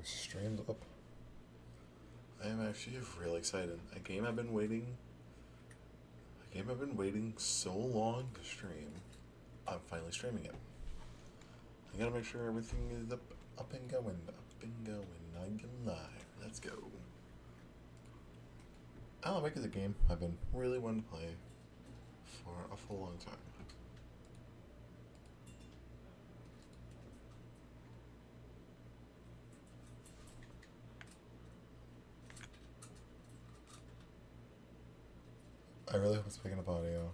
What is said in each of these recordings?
Streams up. I am actually really excited. A game I've been waiting so long to stream. I'm finally streaming it. I gotta make sure everything is up and going. I'm live. Let's go. Alan Wake is a game I've been really wanting to play for a full long time. I really hope it's picking up audio.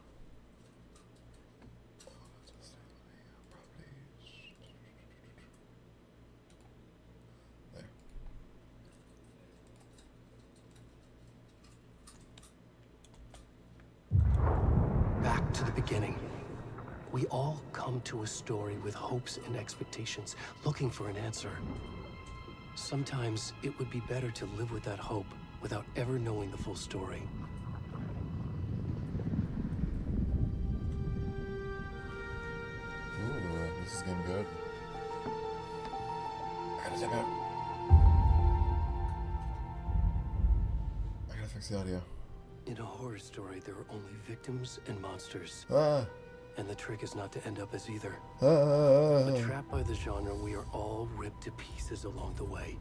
There. Back to the beginning. We all come to a story with hopes and expectations, looking for an answer. Sometimes it would be better to live with that hope without ever knowing the full story. This is getting good. I gotta fix the audio. In a horror story, there are only victims and monsters. And the trick is not to end up as either. But trapped by the genre, we are all ripped to pieces along the way.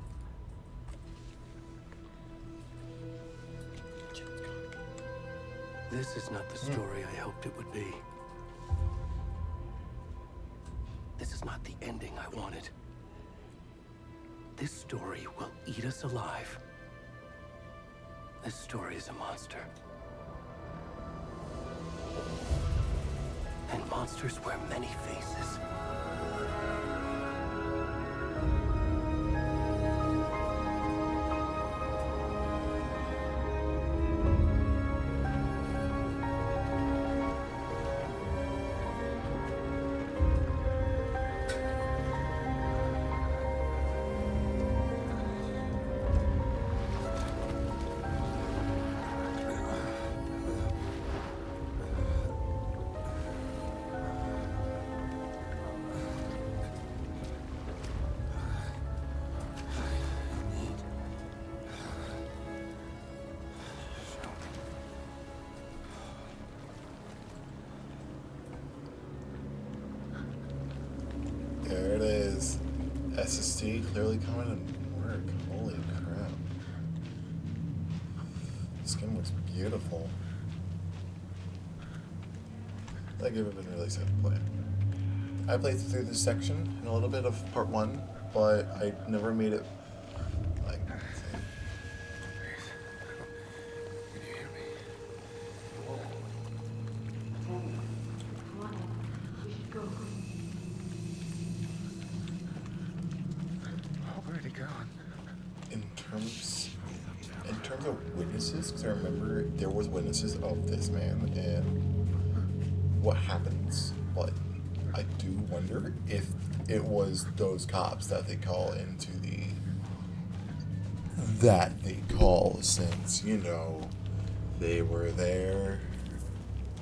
This is not the story I hoped it would be. This is not the ending I wanted. This story will eat us alive. This story is a monster. And monsters wear many faces. There it is. SSD clearly coming to work. Holy crap. This game looks beautiful. That game has been really excited to play. I played through this section and a little bit of part 1, but I never made it like in terms of witnesses, because I remember there was witnesses of this man and what happens, but I do wonder if it was those cops that they call into since, you know, they were there.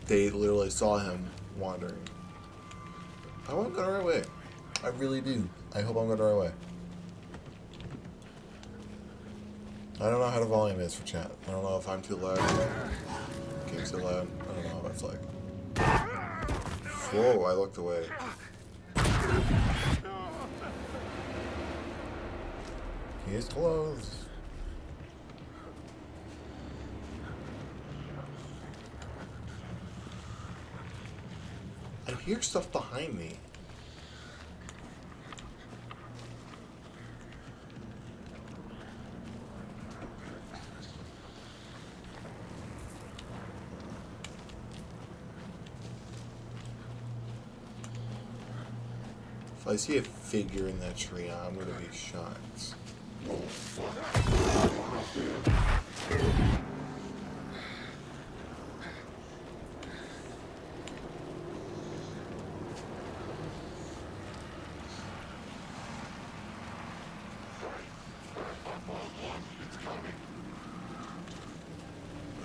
They literally saw him wandering. I want to go the right way. I really do. I hope I'm going the right way. I don't know how the volume is for chat. I don't know if I'm too loud. Game's too loud. I don't know what it's like. Whoa, I looked away. He is closed. I hear stuff behind me. If I see a figure in that tree, I'm gonna be shocked.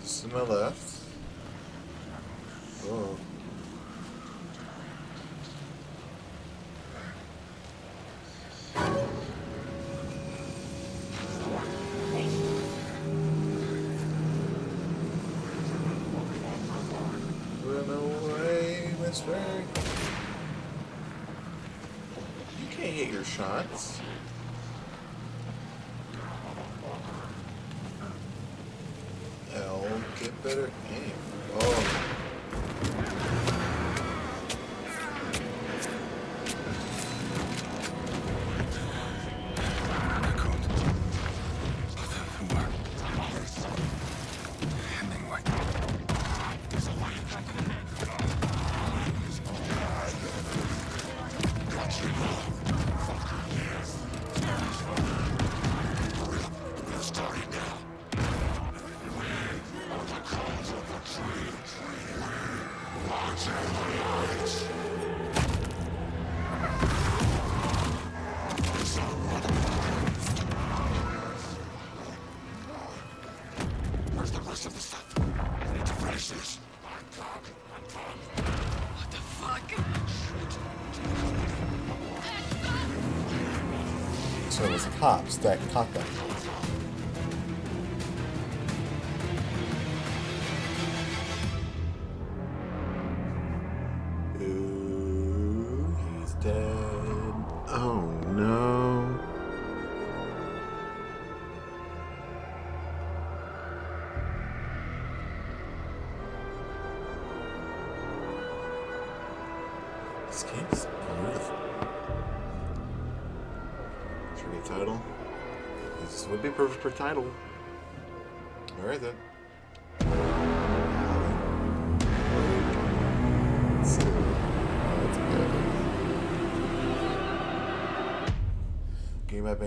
This is my left. Oh. better shots. L, get better aim. Oh. So it was the cops that caught them. Ooh, he's dead. Oh no. This game is beautiful. Should we title? This would be perfect for title. Alright then. Game I've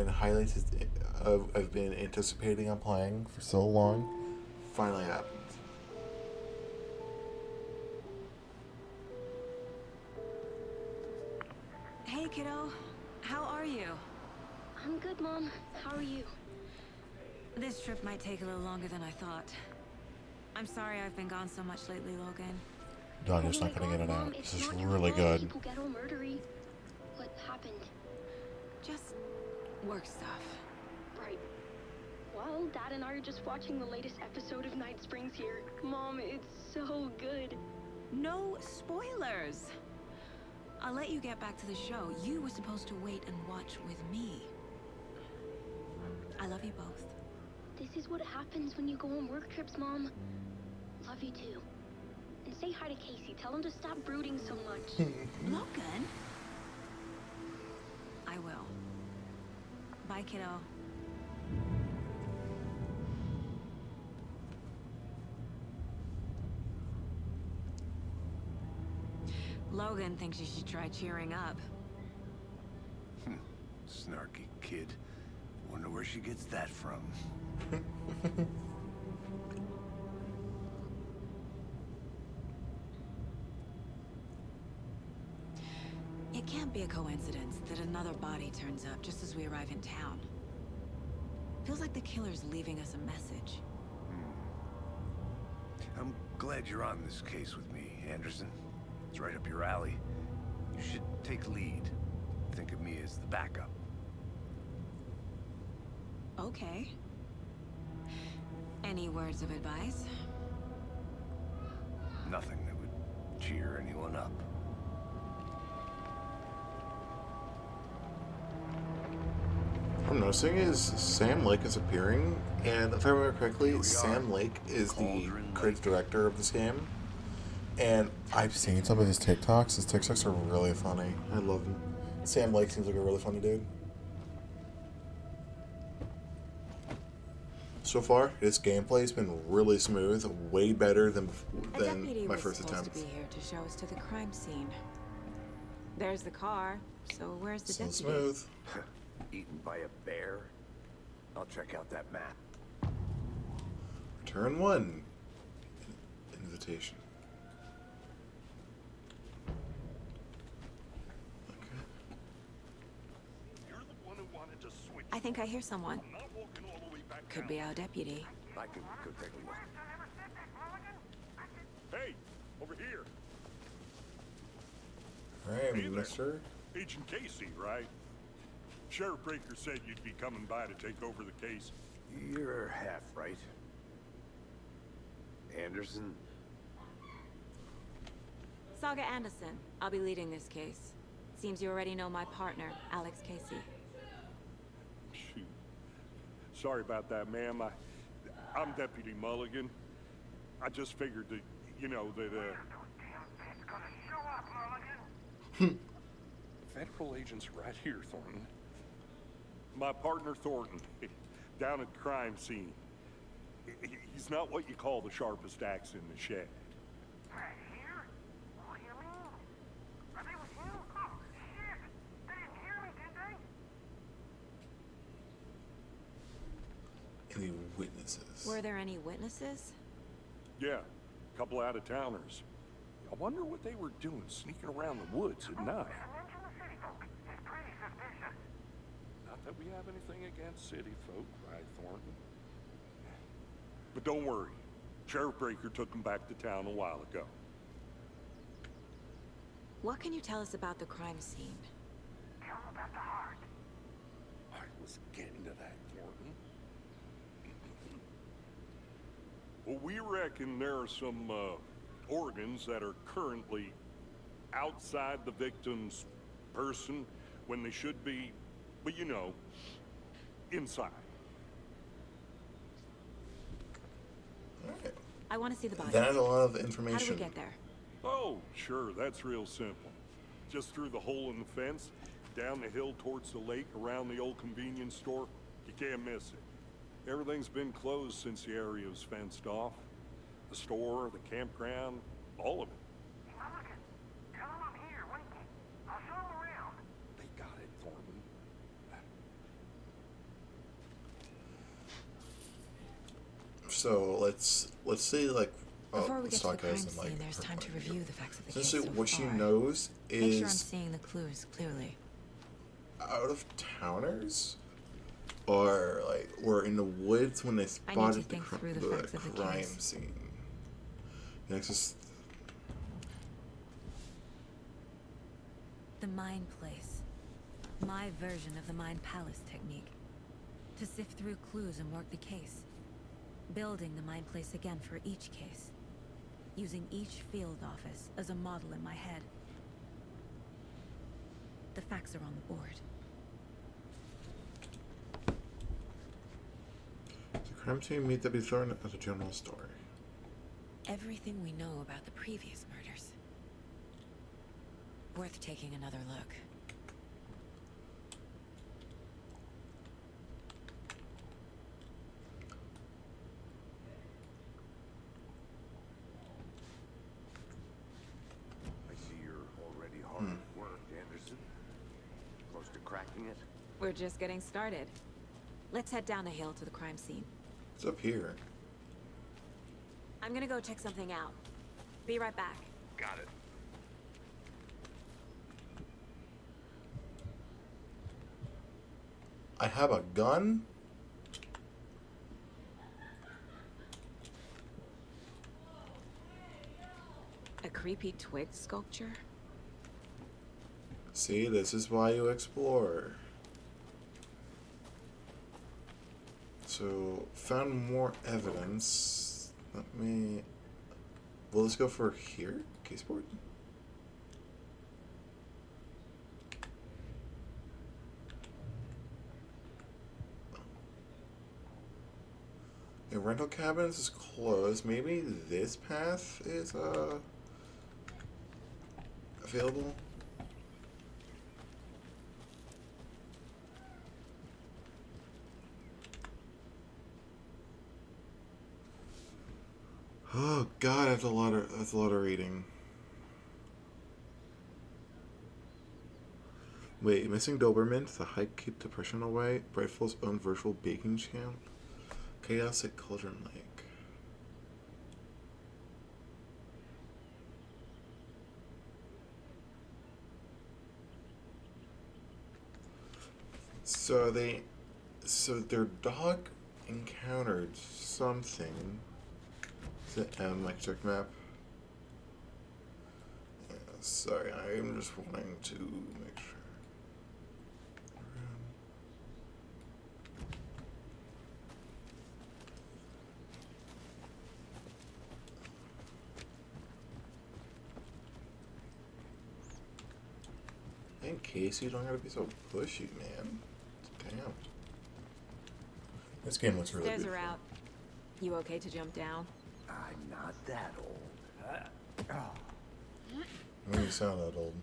been anticipating on playing for so long finally happened. Hey kiddo, how are you? I'm good, Mom. How are you? This trip might take a little longer than I thought. I'm sorry I've been gone so much lately, Logan. Dog, just not gonna get it Mom, out. it's This is not your really fault. good. People get all murdery. What happened? Just work stuff. Right. Well, Dad and I are just watching the latest episode of Night Springs here. Mom, it's so good. No spoilers. I'll let you get back to the show. You were supposed to wait and watch with me. I love you both. This is what happens when you go on work trips, Mom. Love you too. And say hi to Casey. Tell him to stop brooding so much. Logan? I will. Bye, kiddo. Logan thinks you should try cheering up. Snarky kid. Wonder where she gets that from. It can't be a coincidence that another body turns up just as we arrive in town. Feels like the killer's leaving us a message. I'm glad you're on this case with me, Anderson. It's right up your alley. You should take lead. Think of me as the backup. Okay. Any words of advice? Nothing that would cheer anyone up. What I'm noticing is Sam Lake is appearing, and if I remember correctly, Sam Lake is the creative director of this game. And I've seen some of his TikToks. His TikToks are really funny. I love him. Sam Lake seems like a really funny dude. So far, his gameplay has been really smooth, way better than my first attempt. To be here to show us to the crime scene. There's the car. So where's the So deputy? smooth. Eaten by a bear? I'll check out that map. Turn 1. Invitation. Okay. You're the one who wanted to switch. I think I hear someone. I'm not walking all the way back Could down. be our deputy. I can go take a look. Hey, over here. Alright, Hey there. Mr. Agent Casey, right? Sheriff Breaker said you'd be coming by to take over the case. You're half right. Anderson? Saga Anderson. I'll be leading this case. Seems you already know my partner, Alex Casey. Shoot. Sorry about that, ma'am. I'm Deputy Mulligan. I just figured that, you know, that, Federal agents right here, Thornton. my partner Thornton, down at the crime scene. He's not what you call the sharpest axe in the shed. Right here? What do you mean? Are they with you? Oh, shit! They didn't hear me, did they? Any witnesses? Were there any witnesses? Yeah, a couple out-of-towners. I wonder what they were doing sneaking around the woods at night. Mention the city folk. It's pretty suspicious. Not that we have anything against city folk, right, Thornton? But don't worry. Sheriff Breaker took them back to town a while ago. What can you tell us about the crime scene? Tell them about the heart. I was getting to that, Thornton. Well, we reckon there are some, organs that are currently outside the victim's person when they should be, but you know, inside. Alright. I want to see the body. That is a lot of How do information. we get there? Oh, sure, that's real simple. Just through the hole in the fence, down the hill towards the lake, around the old convenience store. You can't miss it. Everything's been closed since the area was fenced off. The store, the campground, all of it. Mulligan, tell them I'm here, waiting. I'll show them around. They got it, Thornton. So let's say like Before we let's get to the talk crime as in, like, scene, there's her time to point of view. review the facts of the case Essentially, so what she far. knows Make sure I'm is seeing the clues clearly. out of towners or like were in the woods when they I need to spotted think through the facts of the crime case. scene. Next is The Mind Place. My version of the Mind Palace technique. To sift through clues and work the case. Building the Mind Place again for each case. Using each field office as a model in my head. The facts are on the board. the crime scene meet Debbie Thorne as a general story. Everything we know about the previous murders. Worth taking another look. I see you're already hard at work, Anderson. Close to cracking it? We're just getting started. Let's head down the hill to the crime scene. It's up here. I'm gonna go check something out. Be right back. Got it. I have a gun. A creepy twig sculpture? See, this is why you explore. So, found more evidence. Let me. Well, let's go for here. Caseboard. The rental cabins is closed. Maybe this path is available. Oh God, that's a lot of reading. Wait, missing Doberman, the hike keep depression away, Brightfall's own virtual baking camp, Chaos at Cauldron Lake. So their dog encountered something. Is it M, like check map? Yeah, sorry, I'm just wanting to make sure. Hey, Dang, Casey, you don't gotta be so pushy, man. Damn. This game looks really Stairs are beautiful. out. You okay to jump down? I'm not that old. I mean, you sound that old.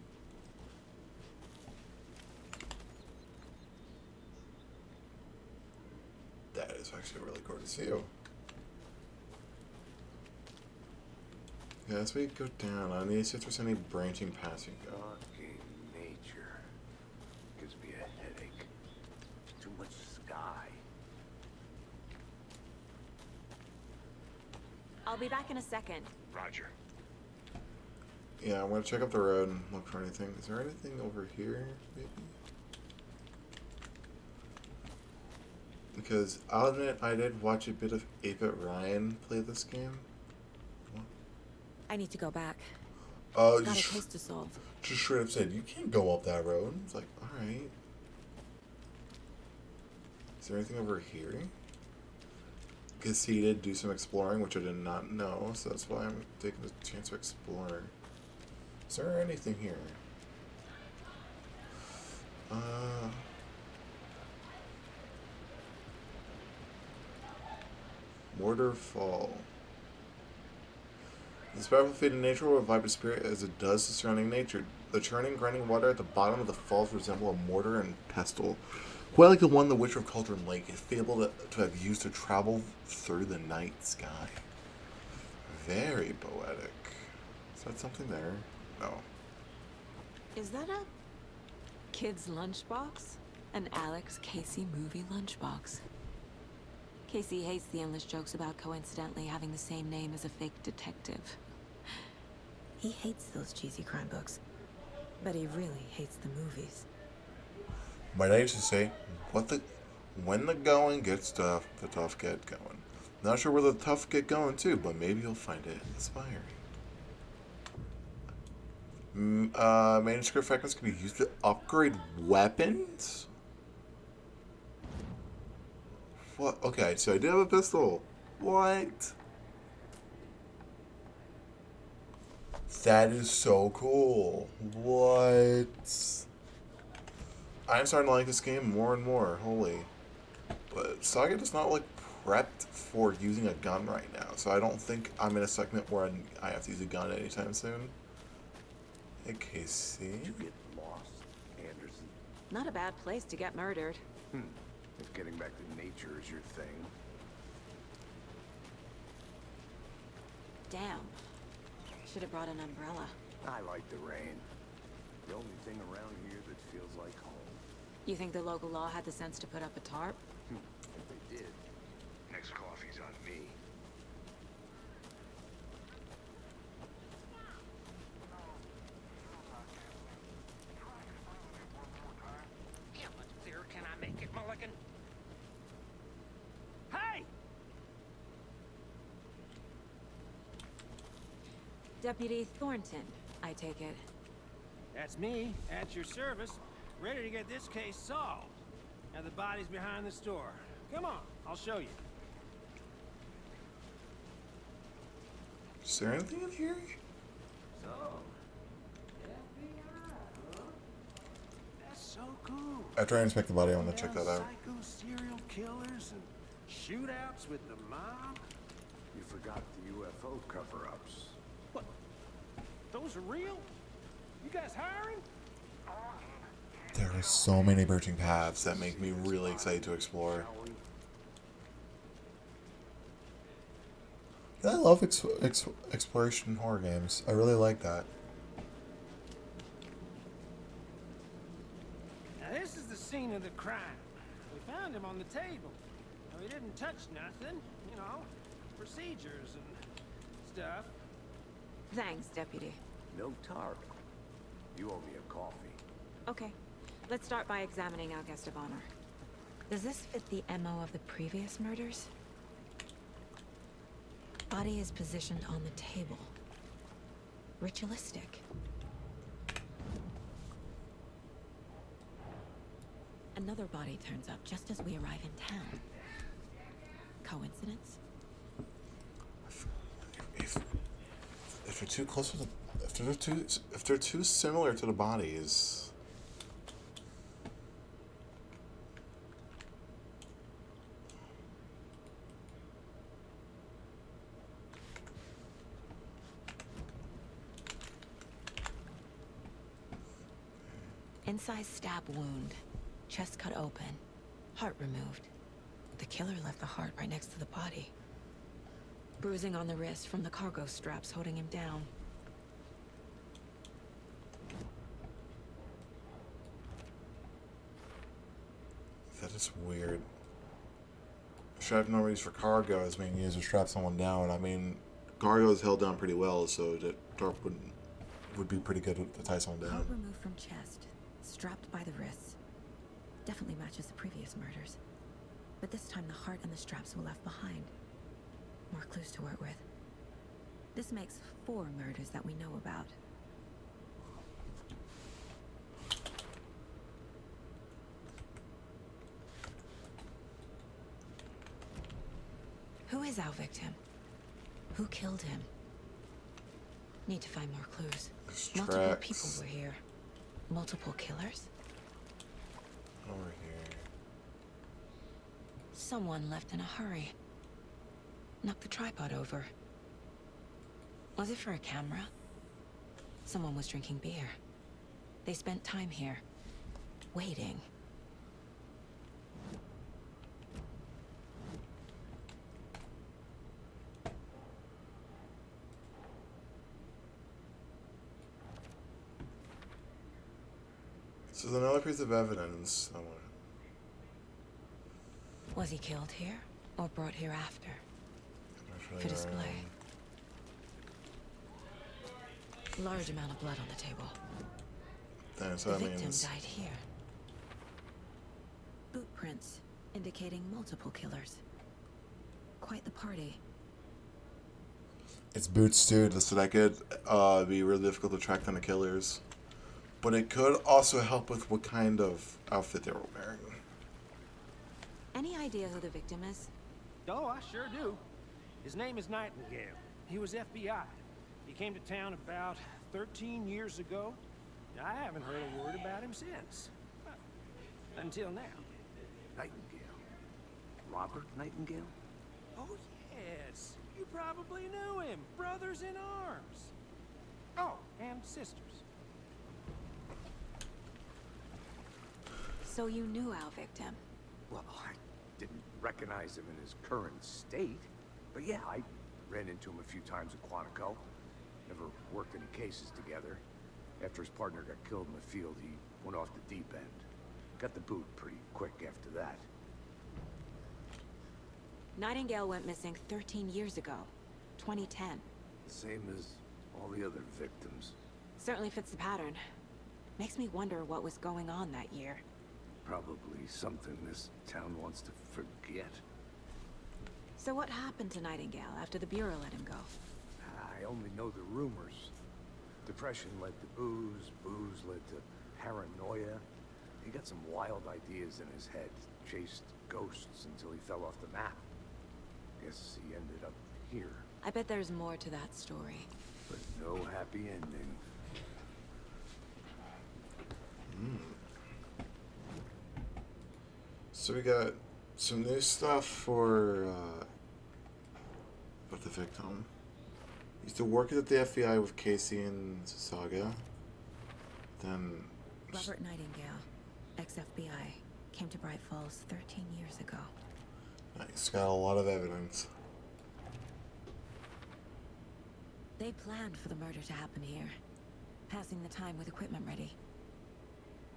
That is actually really cool to see you. Yeah, as we go down, I need to see if there's any branching paths you can go. Fucking nature. Gives me a headache. Too much sky. I'll be back in a second. Roger. Yeah, I'm gonna check up the road and look for anything. Is there anything over here, maybe? Because I'll admit, I did watch a bit of 8-Bit Ryan play this game. I need to go back. Oh, Got a case to solve. just straight up said, you can't go up that road. It's like, alright. Is there anything over here? Because he did do some exploring, which I did not know, so that's why I'm taking the chance to explore. Is there anything here? Mortar Fall. This powerful feat in nature will revive the spirit as it does the surrounding nature. The churning, grinding water at the bottom of the falls resemble a mortar and pestle, quite like the one the Witcher of Cauldron Lake is fabled to have used to travel through the night sky. Very poetic. Is that something there? No. Is that a kid's lunchbox? An Alex Casey movie lunchbox. Casey hates the endless jokes about coincidentally having the same name as a fake detective. He hates those cheesy crime books. But he really hates the movies. My dad used to say, when the going gets tough, the tough get going. Not sure where the tough get going to, but maybe you'll find it inspiring. Manuscript fragments can be used to upgrade weapons? What? Okay, so I do have a pistol. What? That is so cool. What? I'm starting to like this game more and more. Holy. But Saga does not look prepped for using a gun right now, so I don't think I'm in a segment where I have to use a gun anytime soon. Hey, Casey. Did you get lost, Anderson? Not a bad place to get murdered. If getting back to nature is your thing. Damn. Should have brought an umbrella. I like the rain. The only thing around here that feels like home. You think the local law had the sense to put up a tarp? If they did, next coffee's on me. Can I make it, Mulligan? Hey! Deputy Thornton, I take it. That's me, at your service, ready to get this case solved. Now the body's behind the store. Come on, I'll show you. Is there anything in here? So, FBI, huh? That's so cool. After I inspect the body, I want to check Now that out. Psycho serial killers and shootouts with the mob. You forgot the UFO cover-ups. What? Those are real? You guys hiring? There are so many branching paths that make me really excited to explore. I love exploration horror games. I really like that. Now this is the scene of the crime. We found him on the table. Now, he didn't touch nothing, you know, procedures and stuff. Thanks, Deputy. No tarp. You owe me a coffee. Okay, let's start by examining our guest of honor. Does this fit the MO of the previous murders? Body is positioned on the table. Ritualistic. Another body turns up just as we arrive in town. Coincidence? If they're too close to the, if they're too similar to the bodies, Incised stab wound. Chest cut open. Heart removed. The killer left the heart right next to the body. Bruising on the wrist from the cargo straps holding him down. That is weird. Strap no use for cargo is being used to strap someone down. I mean, cargo is held down pretty well, so that tarp would be pretty good to tie someone down. Heart removed from chest, strapped by the wrists. Definitely matches the previous murders. But this time the heart and the straps were left behind. More clues to work with. This makes 4 murders that we know about. Who is our victim? Who killed him? Need to find more clues. Multiple people were here. Multiple killers? Over here. Someone left in a hurry. Knocked the tripod over. Was it for a camera? Someone was drinking beer. They spent time here. Waiting. This is another piece of evidence. Was he killed here or brought here after? For display. Large amount of blood on the table. Damn, so The that victim means died here. Boot prints indicating multiple killers. Quite the party. it's boots too, so that could be really difficult to track down the killers. But it could also help with what kind of outfit they were wearing. Any idea who the victim is? Oh, I sure do. His name is Nightingale. He was FBI. He came to town about 13 years ago. I haven't heard a word about him since. Until now. Nightingale? Robert Nightingale? Oh, yes. You probably knew him. Brothers in arms. Oh, and sisters. So you knew our victim? Well, I didn't recognize him in his current state. But yeah, I ran into him a few times at Quantico. Never worked any cases together. After his partner got killed in the field, he went off the deep end. Got the boot pretty quick after that. Nightingale went missing 13 years ago. 2010. Same as all the other victims. Certainly fits the pattern. Makes me wonder what was going on that year. Probably something this town wants to forget. So what happened to Nightingale after the Bureau let him go? I only know the rumors. Depression led to booze, booze led to paranoia. He got some wild ideas in his head, chased ghosts until he fell off the map. Guess he ended up here. I bet there's more to that story. But no happy ending. So we got some new stuff for with the victim. Used to work at the FBI with Casey and Saga. Then Robert Nightingale, ex-FBI, came to Bright Falls 13 years ago. nice, got a lot of evidence. They planned for the murder to happen here, passing the time with equipment ready.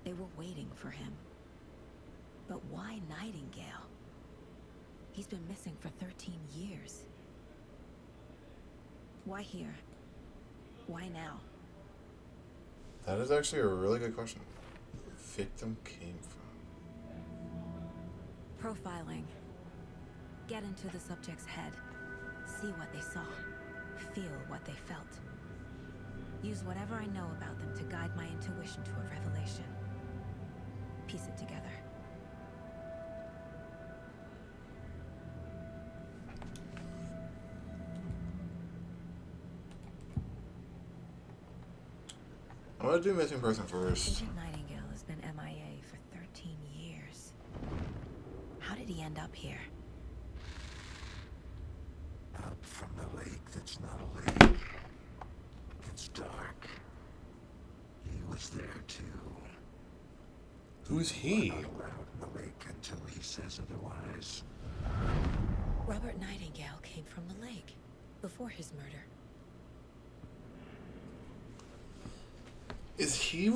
They were waiting for him. But why Nightingale? He's been missing for 13 years. Why here? Why now? That is actually a really good question. Where the victim came from. Profiling. Get into the subject's head. See what they saw. Feel what they felt. Use whatever I know about them to guide my intuition to a revelation. Piece it together. I'm gonna do missing person first. Agent Nightingale has been MIA for 13 years. How did he end up here? Up from the lake that's not a lake. It's dark. He was there too. Who's he? Not allowed in the lake until he says otherwise. Robert Nightingale came from the lake before his murder. Is he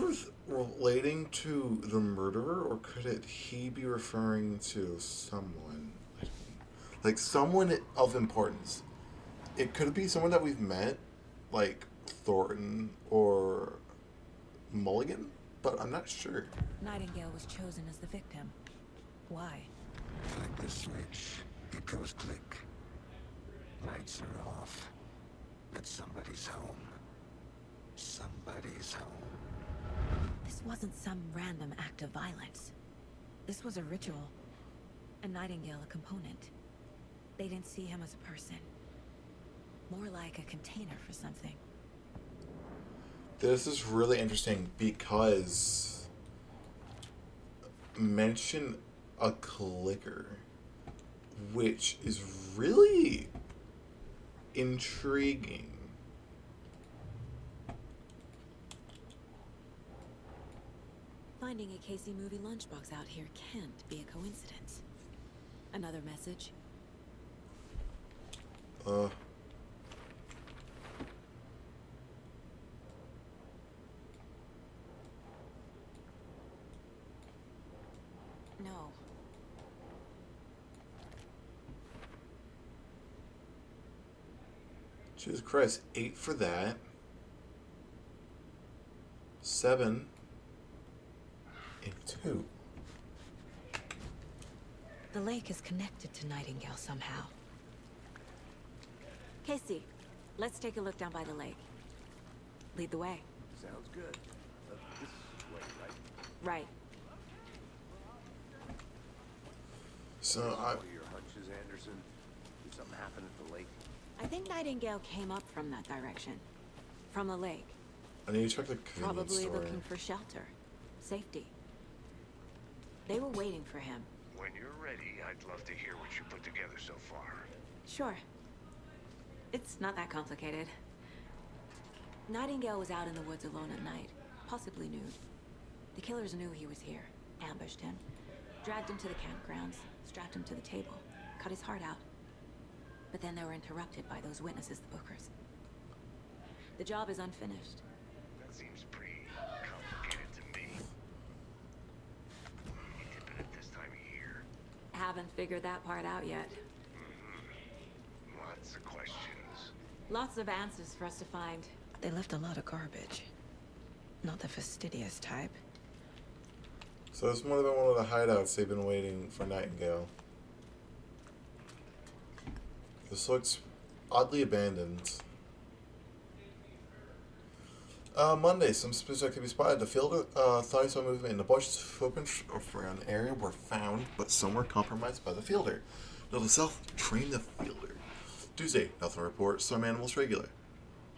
relating to the murderer, or could he be referring to someone? Like someone of importance. It could be someone that we've met, like Thornton or Mulligan, but I'm not sure. Nightingale was chosen as the victim. Why? Flick the switch. It goes click. Lights are off. But somebody's home. Somebody's home. This wasn't some random act of violence. This was a ritual. And Nightingale a component. They didn't see him as a person. More like a container for something. This is really interesting because mention a clicker, which is really intriguing. Finding a Casey movie lunchbox out here can't be a coincidence. Another message? No. Jesus Christ, 8 for that. 7 and 2. The lake is connected to Nightingale somehow. Casey, let's take a look down by the lake. Lead the way. Sounds good. This way, right? Right. So What are your hunches, Anderson? Did something happen at the lake? I think Nightingale came up from that direction. From the lake. I need to check the convenience Probably store. looking for shelter. Safety. They were waiting for him. When you're ready, I'd love to hear what you put together so far. Sure. It's not that complicated. Nightingale was out in the woods alone at night, possibly nude. The killers knew he was here, ambushed him, dragged him to the campgrounds, strapped him to the table, cut his heart out. But then they were interrupted by those witnesses, the Bookers. The job is unfinished. That seems pretty complicated to me. You dipping at this time of year? Haven't figured that part out yet. Lots of questions. Lots of answers for us to find. They left a lot of garbage. Not the fastidious type. So this might have been one of the hideouts they've been waiting for Nightingale. This looks oddly abandoned. Monday, some suspicious can be spotted. The field thought he saw movement in the bushes. Footprints around the area were found, but some were compromised by the fielder. Note South trained the fielder. Tuesday, nothing to report. Some animals regular.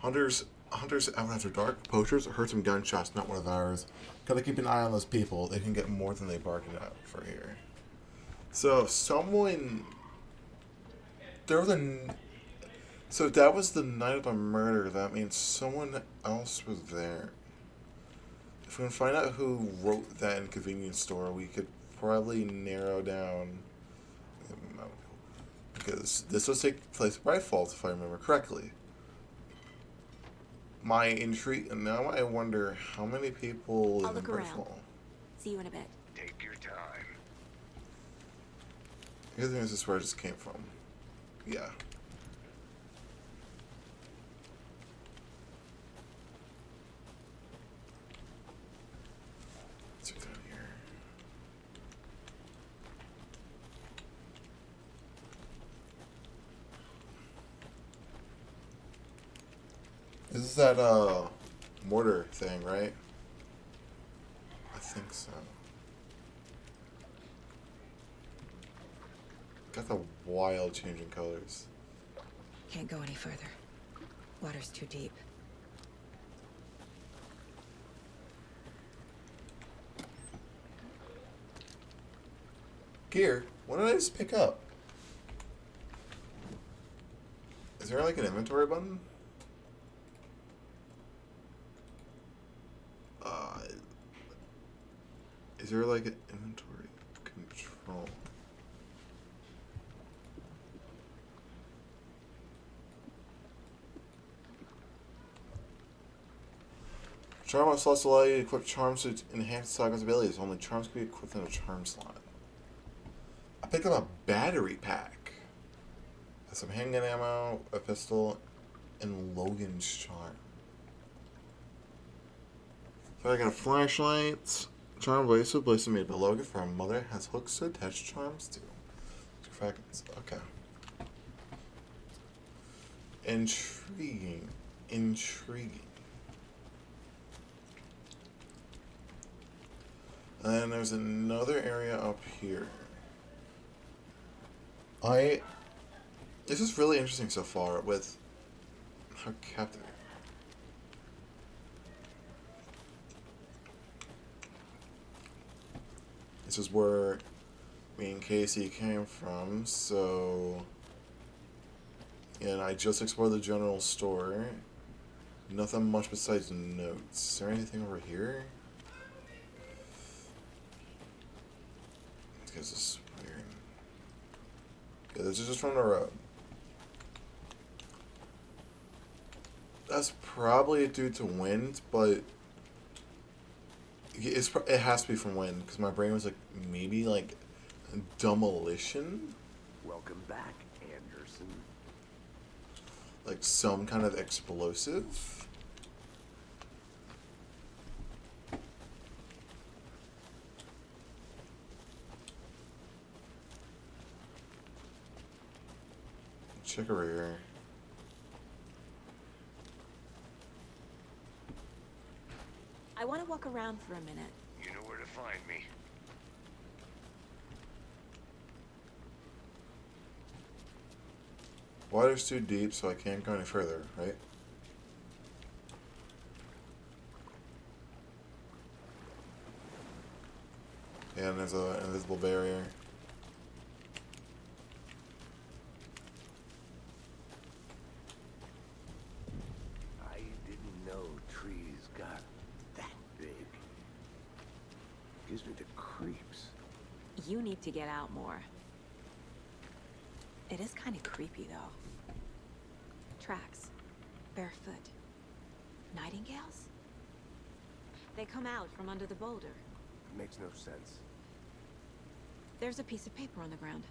Hunters out after dark. Poachers heard some gunshots, not one of ours. Gotta keep an eye on those people. They can get more than they bargained out for here. So someone. So if that was the night of the murder, that means someone else was there. If we can find out who wrote that in convenience store, we could probably narrow down the amount of people. Because this was take place at Bright Falls, if I remember correctly. My intrigue, and now I wonder how many people I'll live in look Bright around. Falls. See you in a bit. Take your time. Here's the this is where I just came from. Yeah. Let's check down here. This is that mortar thing, right? I think so. Got the wild changing colors. Can't go any further. Water's too deep. Gear? What did I just pick up? Is there like an inventory button? Is there like an inventory control? Charm slots allow you to equip charms to enhance Saga's abilities. Only charms can be equipped in a charm slot. I picked up a battery pack. Some handgun ammo, a pistol, and Logan's charm. So I got a flashlight, charm bracelet, bracelet made by Logan for a mother, has hooks to attach charms to. 2 fragments. Okay. Intriguing. Intriguing. And then there's another area up here. This is really interesting so far with her captain. This is where me and Casey came from, so... And I just explored the general store. Nothing much besides notes. Is there anything over here? Because this is weird. Okay, this is just from the road. That's probably due to wind, but it has to be from wind because my brain was like maybe like demolition. Welcome back, Anderson. Like some kind of explosive. Check over here. I want to walk around for a minute. You know where to find me. Water's too deep, so I can't go any further, right? Yeah, and there's an invisible barrier. I didn't know trees got that big. Gives me the creeps. You need to get out more. It is kind of creepy, though. Tracks. Barefoot. Nightingales? They come out from under the boulder. Makes no sense. There's a piece of paper on the ground.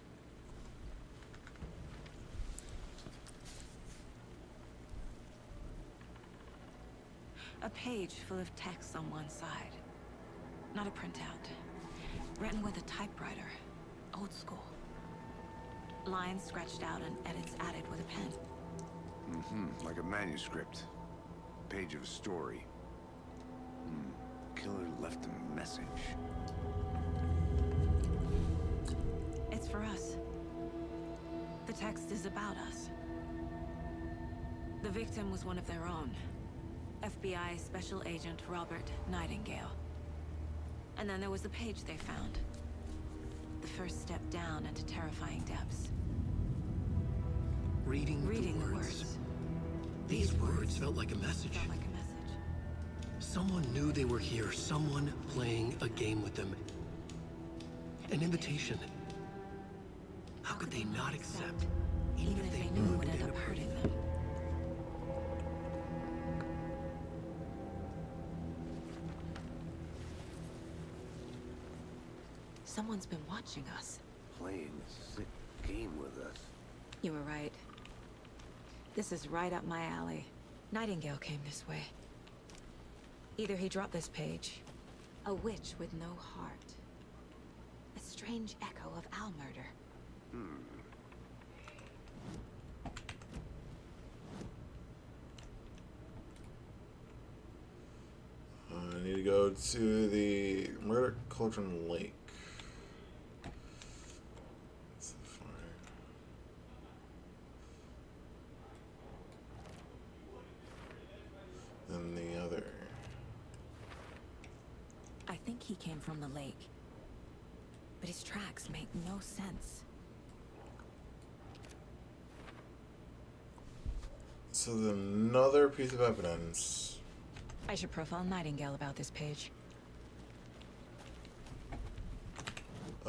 A page full of text on one side. Not a printout. Written with a typewriter. Old school. Lines scratched out and edits added with a pen. Mm-hmm. Like a manuscript. Page of a story. Killer left a message. It's for us. The text is about us. The victim was one of their own. FBI Special Agent Robert Nightingale. And then there was the page they found. The first step down into terrifying depths. Reading the words. These words felt like a message. Felt like a message. Someone knew they were here. Someone playing a game with them. An invitation. How could they not accept? Even if they knew it would end up hurting them. Someone's been watching us. Playing a sick game with us. You were right. This is right up my alley. Nightingale came this way. Either he dropped this page, a witch with no heart. A strange echo of Al murder. I need to go to the Murder Cauldron Lake. That's the fire. Then the other. I think he came from the lake. But his tracks make no sense. So there's another piece of evidence. I should profile Nightingale about this page.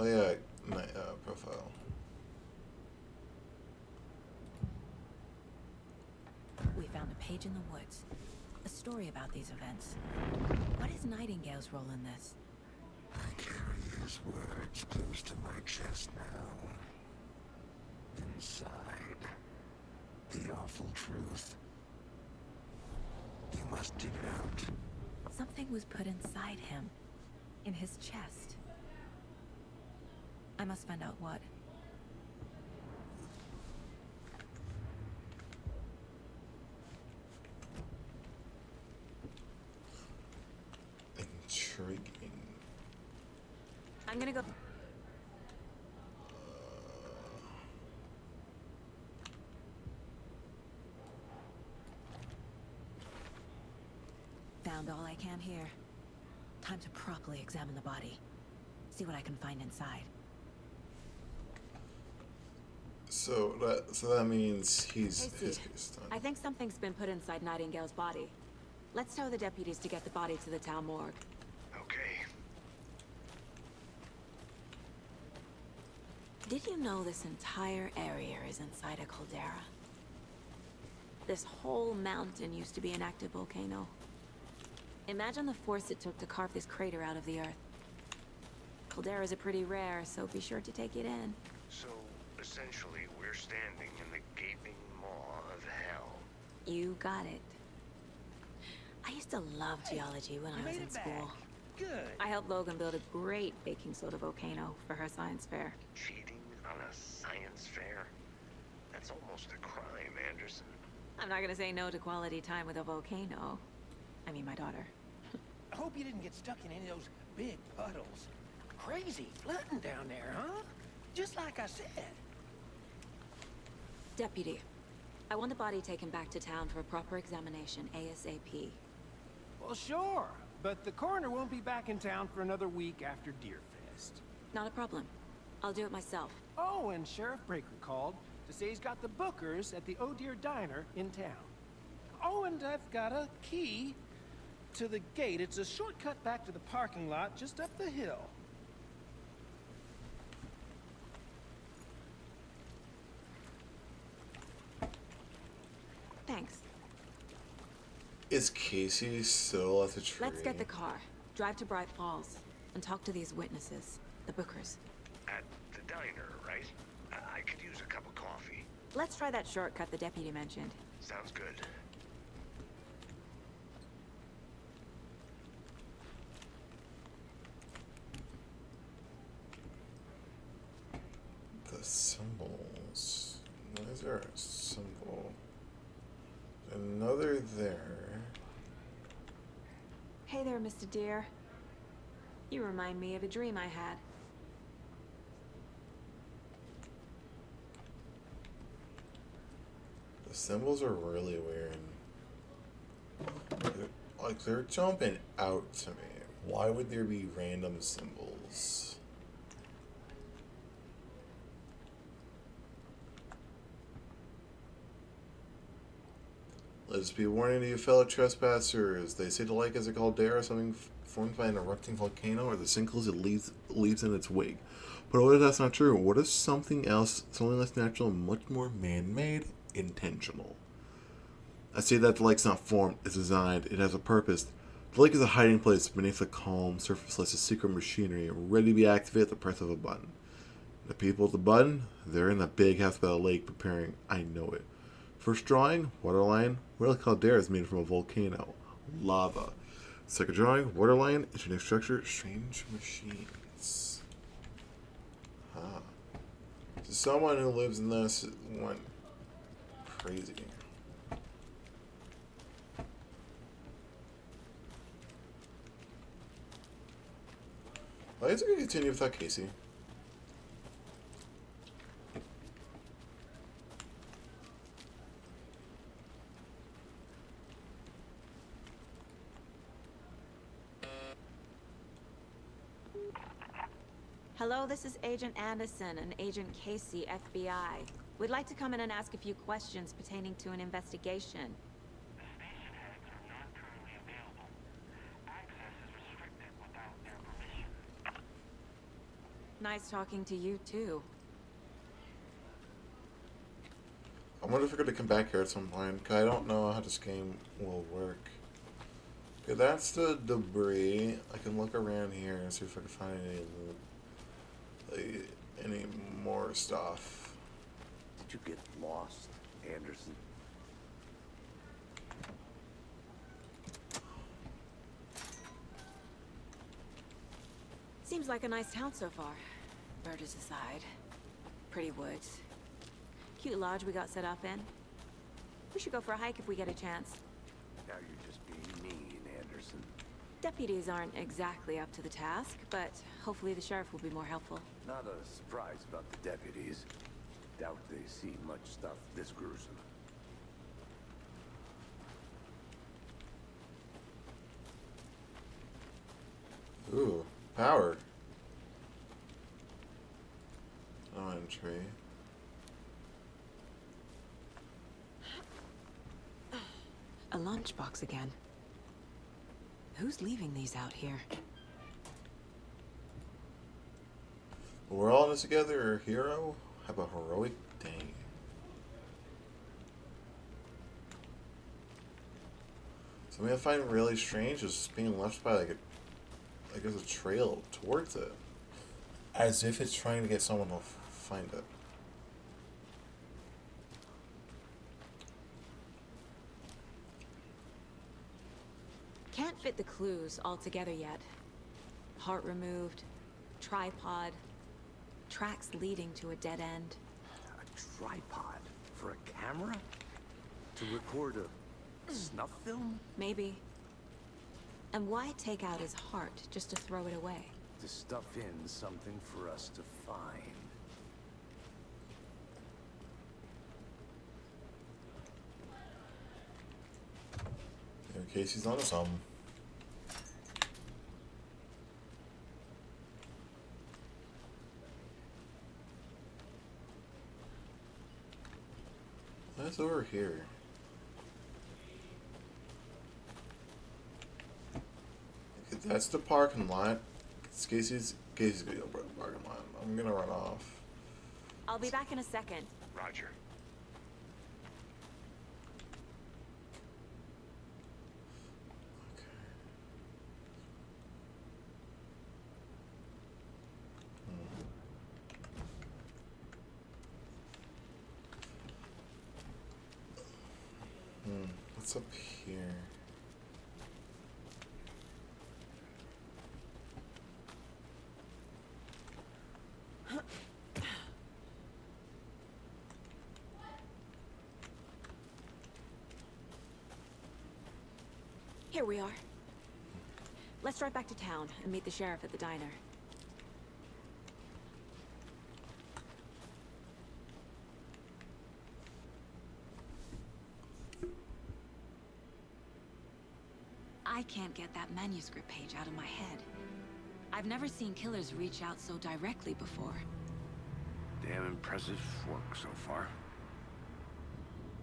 Oh yeah, my profile. We found a page in the woods. A story about these events. What is Nightingale's role in this? I carry his words close to my chest now. Inside, the awful truth. You must dig it out. Something was put inside him. In his chest. I must find out what. Intriguing. I'm gonna go. Found all I can here. Time to properly examine the body. See what I can find inside. So that means he's Casey, his case done. I think something's been put inside Nightingale's body. Let's tell the deputies to get the body to the town morgue. Okay. Did you know this entire area is inside a caldera? This whole mountain used to be an active volcano. Imagine the force it took to carve this crater out of the earth. Calderas are pretty rare, so be sure to take it in. So, essentially, we're standing in the gaping maw of hell. You got it. I used to love geology when I was in school. Good. I helped Logan build a great baking soda volcano for her science fair. Cheating on a science fair? That's almost a crime, Anderson. I'm not gonna say no to quality time with a volcano. I mean, my daughter. I hope you didn't get stuck in any of those big puddles. Crazy flooding down there, huh? Just like I said. Deputy, I want the body taken back to town for a proper examination, ASAP. Well, sure. But the coroner won't be back in town for another week after Deerfest. Not a problem. I'll do it myself. Oh, and Sheriff Breaker called to say he's got the bookers at the Oh Dear Diner in town. Oh, and I've got a key to the gate. It's a shortcut back to the parking lot just up the hill. Thanks. Is Casey still at the tree? Let's get the car, drive to Bright Falls, and talk to these witnesses, the bookers. At the diner, right? I could use a cup of coffee. Let's try that shortcut the deputy mentioned. Sounds good. The symbols. Why is there a symbol? Another there. Hey there, Mr. Deer. You remind me of a dream I had. The symbols are really weird. They're jumping out to me. Why would there be random symbols? Let us be a warning to you fellow trespassers. They say the lake is a caldera, something formed by an erupting volcano, or the sinkholes it leaves in its wake. But what if that's not true? What if something else, something less natural, much more man-made, intentional? I say that the lake's not formed, it's designed, it has a purpose. The lake is a hiding place beneath the calm surface like a secret machinery, ready to be activated at the press of a button. The people at the button, they're in the big house by the lake preparing, I know it. First drawing, waterline, what a caldera is made from a volcano. Lava. Second drawing, waterline, internet structure, strange machines. Huh. So someone who lives in this went crazy. Why is it going to continue without Casey? Hello, this is Agent Anderson and Agent Casey, FBI. We'd like to come in and ask a few questions pertaining to an investigation. The station heads are not currently available. Access is restricted without their permission. Nice talking to you, too. I wonder if we're going to come back here at some point, because I don't know how this game will work. Okay, that's the debris. I can look around here and see if I can find any more stuff. Did you get lost, Anderson? Seems like a nice town so far. Murders aside. Pretty woods. Cute lodge we got set up in. We should go for a hike if we get a chance. Now you're just being mean, Anderson. Deputies aren't exactly up to the task, but hopefully the sheriff will be more helpful. Not a surprise about the deputies. Doubt they see much stuff this gruesome. Ooh, power. No entry. A lunchbox again. Who's leaving these out here? We're all in this together, a hero? Have a heroic day. Something I find really strange is being left by like a trail towards it. As if it's trying to get someone to find it. Can't fit the clues all together yet. Heart removed, tripod, tracks leading to a dead end. A tripod for a camera? To record a snuff film? Maybe. And why take out his heart just to throw it away? To stuff in something for us to find. In case he's onto something. What's over here? Okay, that's the parking lot. It's Casey's gonna go to the parking lot. I'm gonna run off. I'll be back in a second. Roger. What's up here? Here we are. Let's drive back to town and meet the sheriff at the diner. I can't get that manuscript page out of my head. I've never seen killers reach out so directly before. Damn impressive work so far.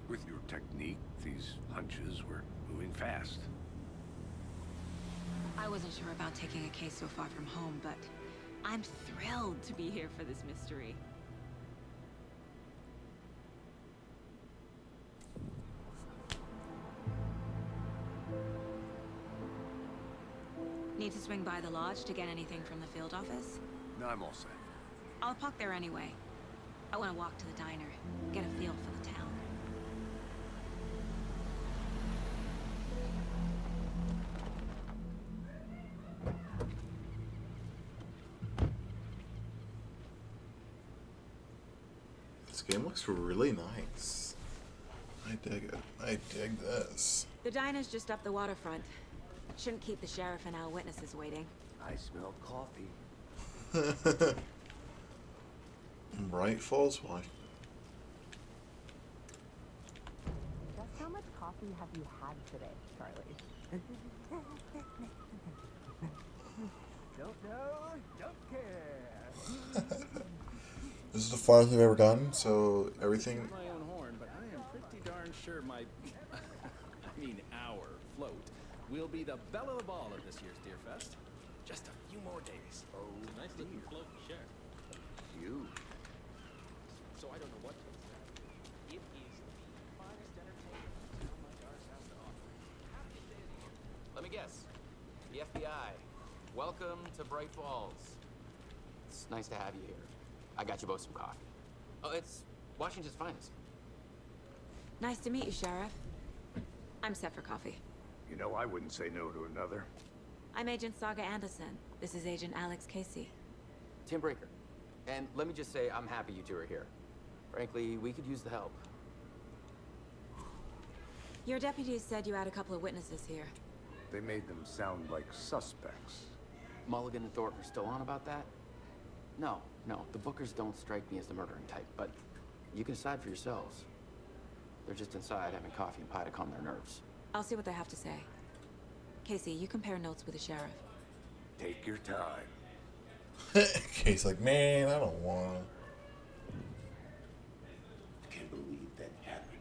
With your technique, these hunches were moving fast. I wasn't sure about taking a case so far from home, but I'm thrilled to be here for this mystery. Need to swing by the lodge to get anything from the field office? No, I'm all set. I'll park there anyway. I want to walk to the diner, get a feel for the town. This game looks really nice. I dig it. I dig this. The diner's just up the waterfront. Shouldn't keep the sheriff and our witnesses waiting. I smell coffee. Bright Falls, why? Just how much coffee have you had today, Charlie? Don't know, don't care. This is the farthest we've ever gotten, so everything. My own horn, but I am pretty darn sure my, our float will be the belle of the ball at this year's Deer Fest. Just a few more days. Oh, nice looking float, share. you. So I don't know what to expect. It is the finest entertainment the town like ours has to offer. Happy day of the year. Let me guess. The FBI. Welcome to Bright Falls. It's nice to have you here. I got you both some coffee. Oh, it's Washington's finest. Nice to meet you, Sheriff. I'm set for coffee. You know, I wouldn't say no to another. I'm Agent Saga Anderson. This is Agent Alex Casey. Tim Breaker. And let me just say, I'm happy you two are here. Frankly, we could use the help. Your deputies said you had a couple of witnesses here. They made them sound like suspects. Mulligan and Thornton are still on about that? No, the Bookers don't strike me as the murdering type, but you can decide for yourselves. They're just inside having coffee and pie to calm their nerves. I'll see what they have to say. Casey, you compare notes with the sheriff. Take your time. Case like, man, I don't want. I can't believe that happened.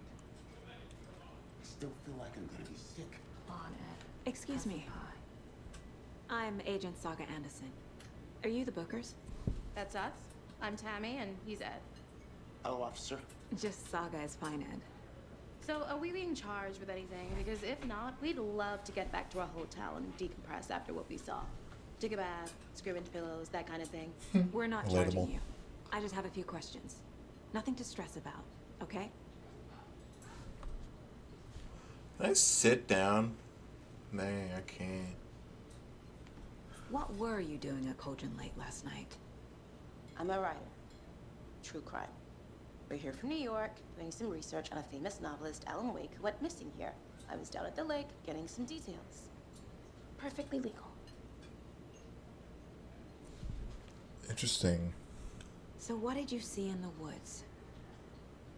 I still feel like I'm gonna be sick. On it. Excuse me. I'm Agent Saga Anderson. Are you the Bookers? That's us. I'm Tammy, and he's Ed. Hello, officer. Just Saga is fine, Ed. So, are we being charged with anything? Because if not, we'd love to get back to our hotel and decompress after what we saw. Take a bath, scream into pillows, that kind of thing. We're not Relatable. charging you. I just have a few questions. Nothing to stress about, okay? Can I sit down? Nah, I can't. What were you doing at Cauldron Lake last night? I'm a writer. True crime. We're here from New York, doing some research on a famous novelist, Alan Wake, who went missing here. I was down at the lake, getting some details. Perfectly legal. Interesting. So what did you see in the woods?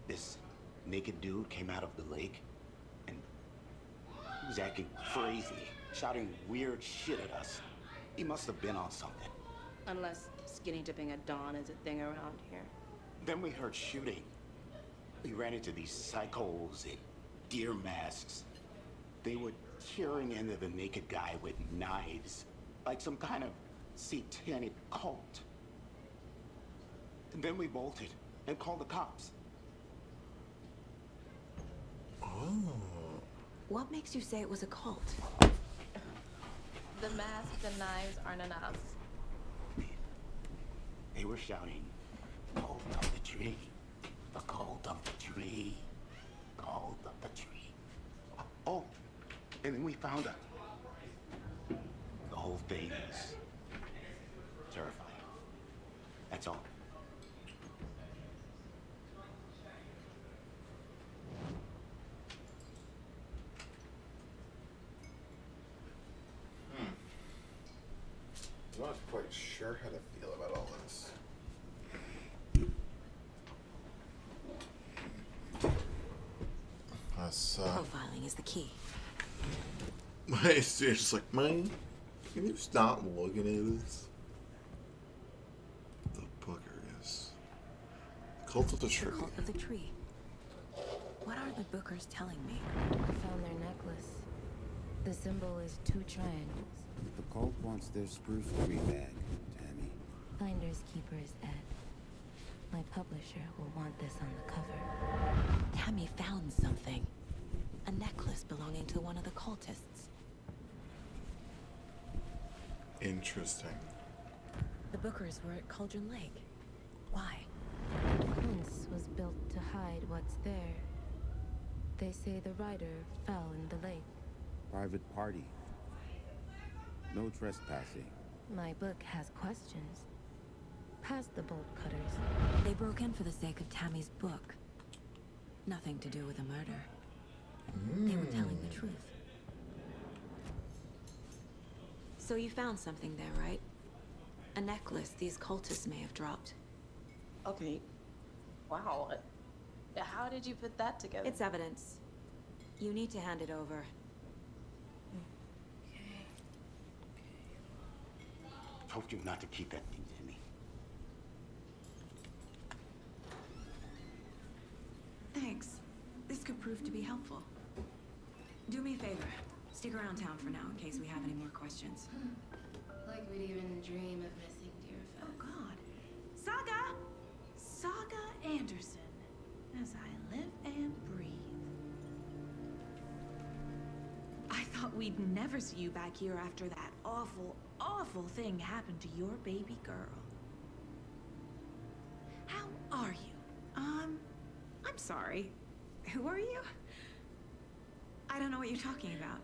This naked dude came out of the lake, and he was acting crazy, shouting weird shit at us. He must have been on something. Unless skinny dipping at dawn is a thing around here. Then we heard shooting. We ran into these psychos in deer masks. They were tearing into the naked guy with knives, like some kind of satanic cult. And then we bolted and called the cops. Oh. What makes you say it was a cult? The masks and knives aren't enough. They were shouting, "Cult of the tree, the cult of the tree, cult of the tree." Oh, and then we found her. The whole thing is terrifying. That's all. I'm not quite sure how to feel about all this. That's, Profiling is the key. it's just like, man, can you stop looking at this? The Bookers. Cult of the Tree. The cult of the tree. What are the Bookers telling me? I found their necklace. The symbol is 2 triangles. The cult wants their spruce tree back, Tammy. Finders keepers, Ed. My publisher will want this on the cover. Tammy found something. A necklace belonging to one of the cultists. Interesting. The Bookers were at Cauldron Lake. Why? The fence was built to hide what's there. They say the rider fell in the lake. Private party. No trespassing. My book has questions. Past the bolt cutters. They broke in for the sake of Tammy's book. Nothing to do with a murder. They were telling the truth. So you found something there, right? A necklace these cultists may have dropped. Okay. Wow. How did you put that together? It's evidence. You need to hand it over. Told you not to keep that thing to me. Thanks. This could prove to be helpful. Do me a favor. Stick around town for now in case we have any more questions. Like we'd even dream of missing dear Oh, God. Saga! Anderson, as I live and breathe. I thought we'd never see you back here after that awful, awful thing happened to your baby girl. How are you? I'm sorry. Who are you? I don't know what you're talking about.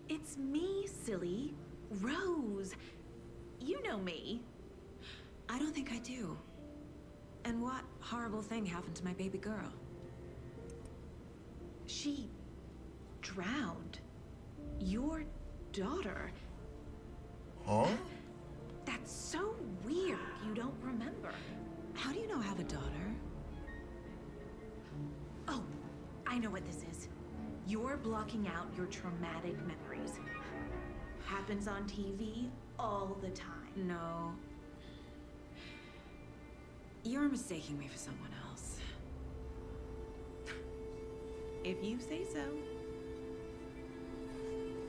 It's me, silly. Rose. You know me. I don't think I do. And what horrible thing happened to my baby girl? She drowned. Your daughter. Huh? That's so weird you don't remember. How do you know I have a daughter? Oh, I know what this is. You're blocking out your traumatic memories. Happens on TV all the time. No. You're mistaking me for someone else. If you say so.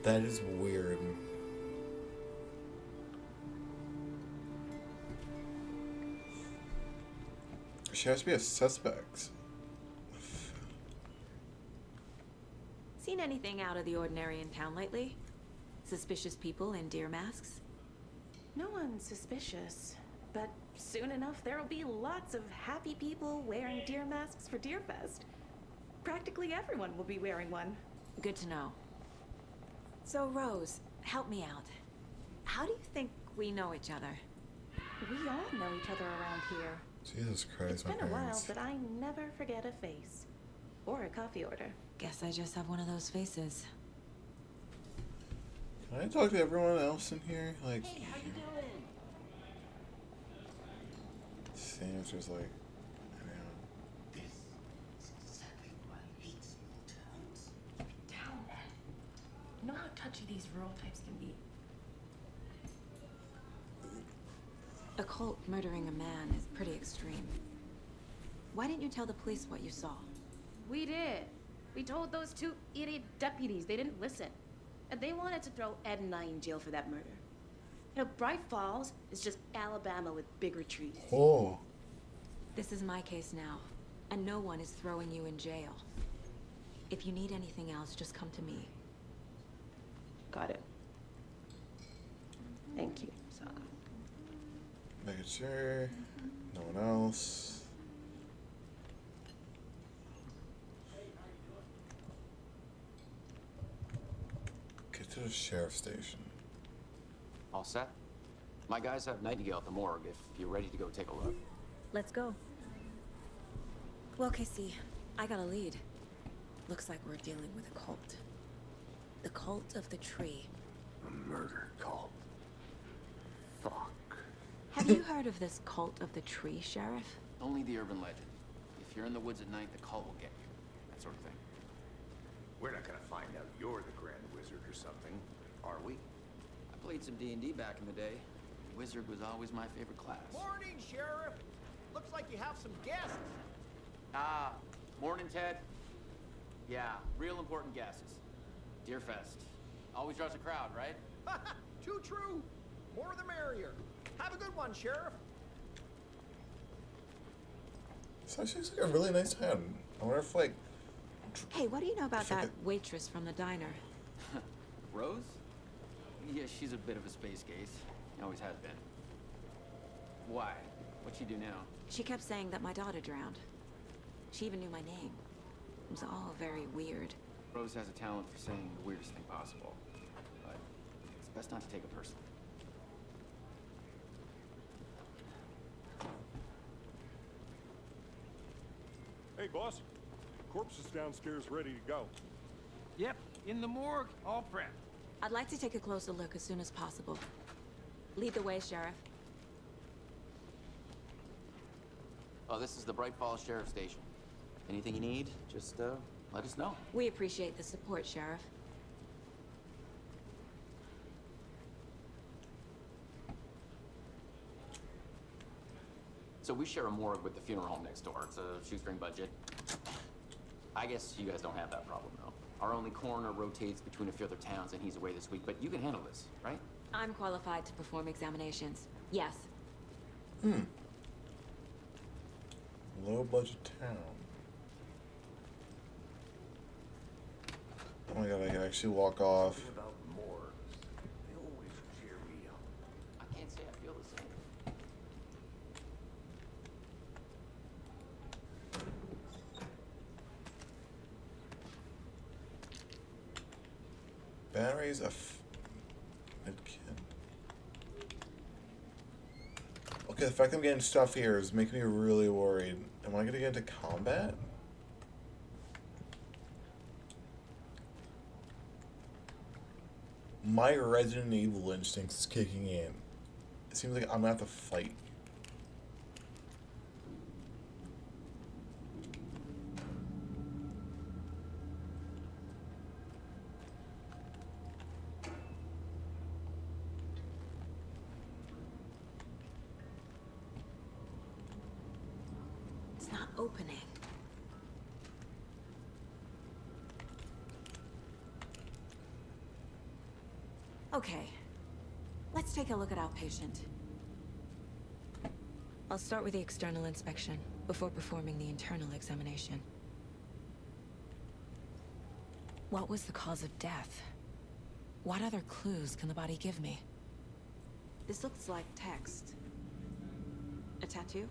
That is weird. She has to be a suspect. Seen anything out of the ordinary in town lately? Suspicious people in deer masks? No one's suspicious, but soon enough there'll be lots of happy people wearing deer masks for Deerfest. Practically everyone will be wearing one. Good to know. So, Rose, help me out. How do you think we know each other? We all know each other around here. Jesus Christ, It's been a while, but I never forget a face. Or a coffee order. Guess I just have one of those faces. Can I talk to everyone else in here? Like, Hey, how you doing? Sam's just like, This is exactly why I hate small towns. Down. You know how touchy these rural types can be. A cult murdering a man is pretty extreme. Why didn't you tell the police what you saw? We did. We told those two idiot deputies. They didn't listen. And they wanted to throw Ed and I in jail for that murder. You know, Bright Falls is just Alabama with bigger trees. oh. This is my case now, and no one is throwing you in jail. If you need anything else, just come to me. Got it. Thank you, Saga. Making sure. No one else. Get to the sheriff's station. All set? My guys have Nightingale at the morgue if you're ready to go take a look. Let's go. Well, Casey, I got a lead. Looks like we're dealing with a cult. The cult of the tree. A murder cult. Fuck. Have you heard of this cult of the tree, Sheriff? Only the urban legend. If you're in the woods at night, the cult will get you. That sort of thing. We're not gonna find out you're the Grand Wizard or something, are we? I played some D&D back in the day. Wizard was always my favorite class. Morning, Sheriff. Looks like you have some guests. Ah, morning, Ted. Yeah, real important guests. Deerfest. Always draws a crowd, right? Too true. More the merrier. Have a good one, Sheriff. This actually looks like a really nice town. I wonder if, like... Hey, what do you know about that waitress from the diner? Rose? Yeah, she's a bit of a space case. Always has been. Why? What'd she do now? She kept saying that my daughter drowned. She even knew my name. It was all very weird. Rose has a talent for saying the weirdest thing possible. But it's best not to take it personally. Hey, boss. Corpse is downstairs ready to go. Yep, in the morgue, all prepped. I'd like to take a closer look as soon as possible. Lead the way, Sheriff. Oh, this is the Bright Falls Sheriff Station. Anything you need, just let us know. We appreciate the support, Sheriff. So we share a morgue with the funeral home next door. It's a shoestring budget. I guess you guys don't have that problem, though. Our only coroner rotates between a few other towns, and he's away this week. But you can handle this, right? I'm qualified to perform examinations. Yes. Low budget town. Oh my god, I can actually walk off. Something about morgues. They always cheer me up. I can't say I feel the same. Batteries of medkit. Okay, the fact I'm getting stuff here is making me really worried. Am I gonna get into combat? My Resident Evil instincts is kicking in. It seems like I'm gonna have to fight. It's not opening. Okay, let's take a look at outpatient. I'll start with the external inspection before performing the internal examination. What was the cause of death? What other clues can the body give me? This looks like text. A tattoo?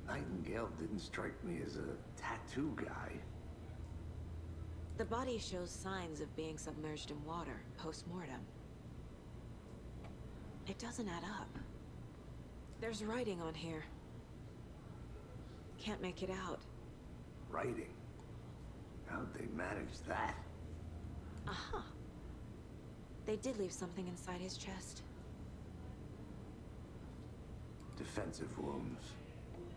Nightingale didn't strike me as a tattoo guy. The body shows signs of being submerged in water post-mortem. It doesn't add up. There's writing on here. Can't make it out. Writing? How'd they manage that? Uh-huh. They did leave something inside his chest. Defensive wounds.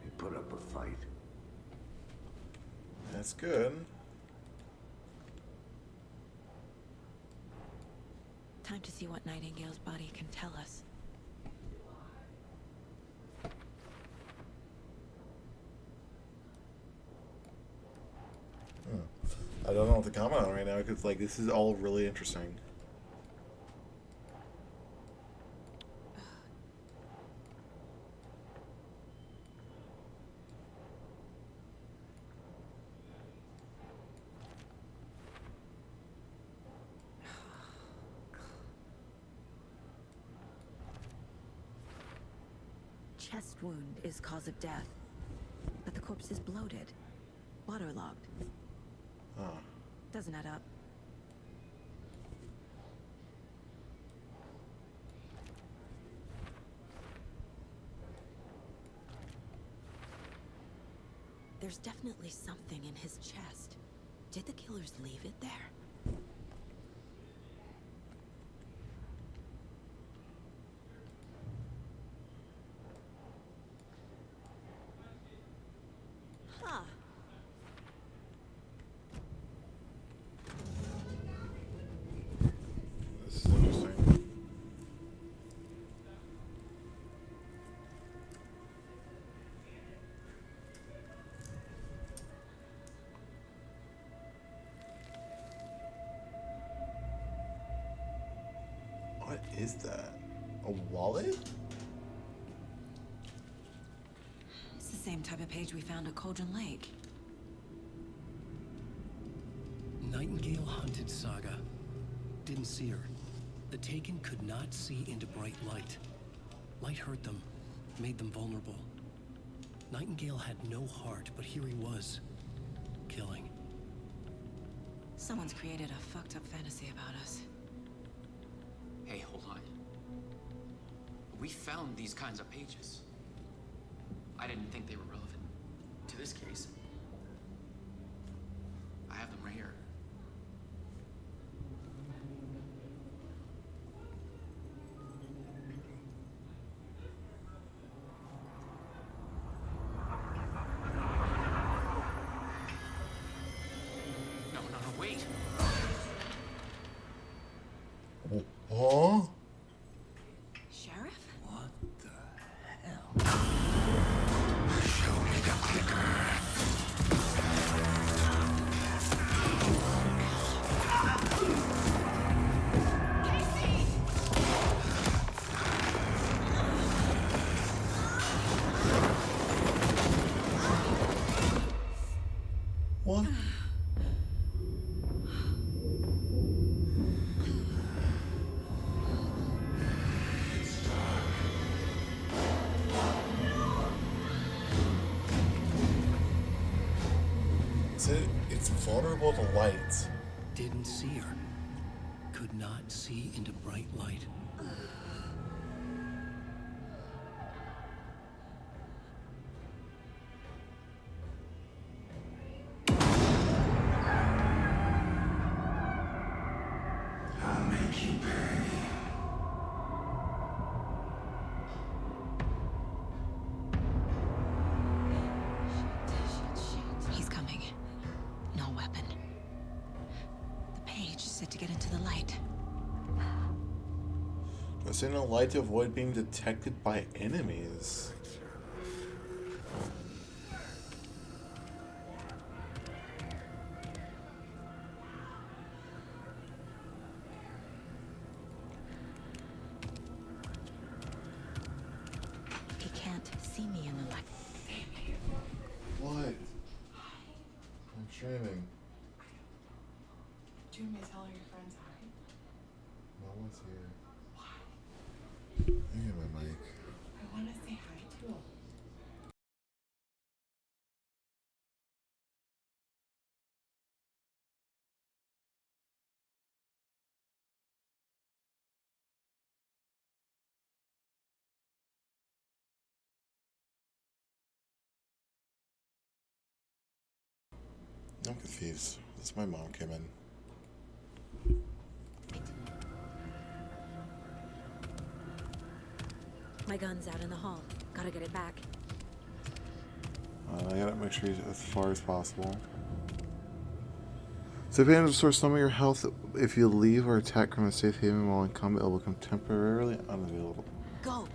He put up a fight. That's good. Time to see what Nightingale's body can tell us. I don't know what to comment on right now because, like, this is all really interesting. Chest wound is cause of death, but the corpse is bloated, waterlogged. Oh. Doesn't add up. There's definitely something in his chest. Did the killers leave it there? Huh. This is interesting. What is that? A wallet? It's the same type of page we found at Cauldron Lake. Nightingale hunted Saga. Didn't see her. The Taken could not see into bright light. Light hurt them, made them vulnerable. Nightingale had no heart, but here he was, killing. Someone's created a fucked up fantasy about us. Hey, hold on. We found these kinds of pages. I didn't think they were relevant to this case. I have them right here. No, wait. Huh? Sheriff? What the hell? Show me the clicker. What? It's vulnerable to light. Didn't see her. Could not see into bright light. I'll make you pay. He's coming. No weapon. The page said to get into the light. Just in a light to avoid being detected by enemies. He can't see me in the light. What? I'm streaming. Do you want me to tell all your friends hi? No one's here. Why? I get my mic. I want to say hi to them. I'm confused. This my mom came in. My gun's out in the hall. Gotta get it back. I gotta make sure he's as far as possible. Safe haven restores some of your health. If you leave or attack from a safe haven while in combat, it will become temporarily unavailable. Go!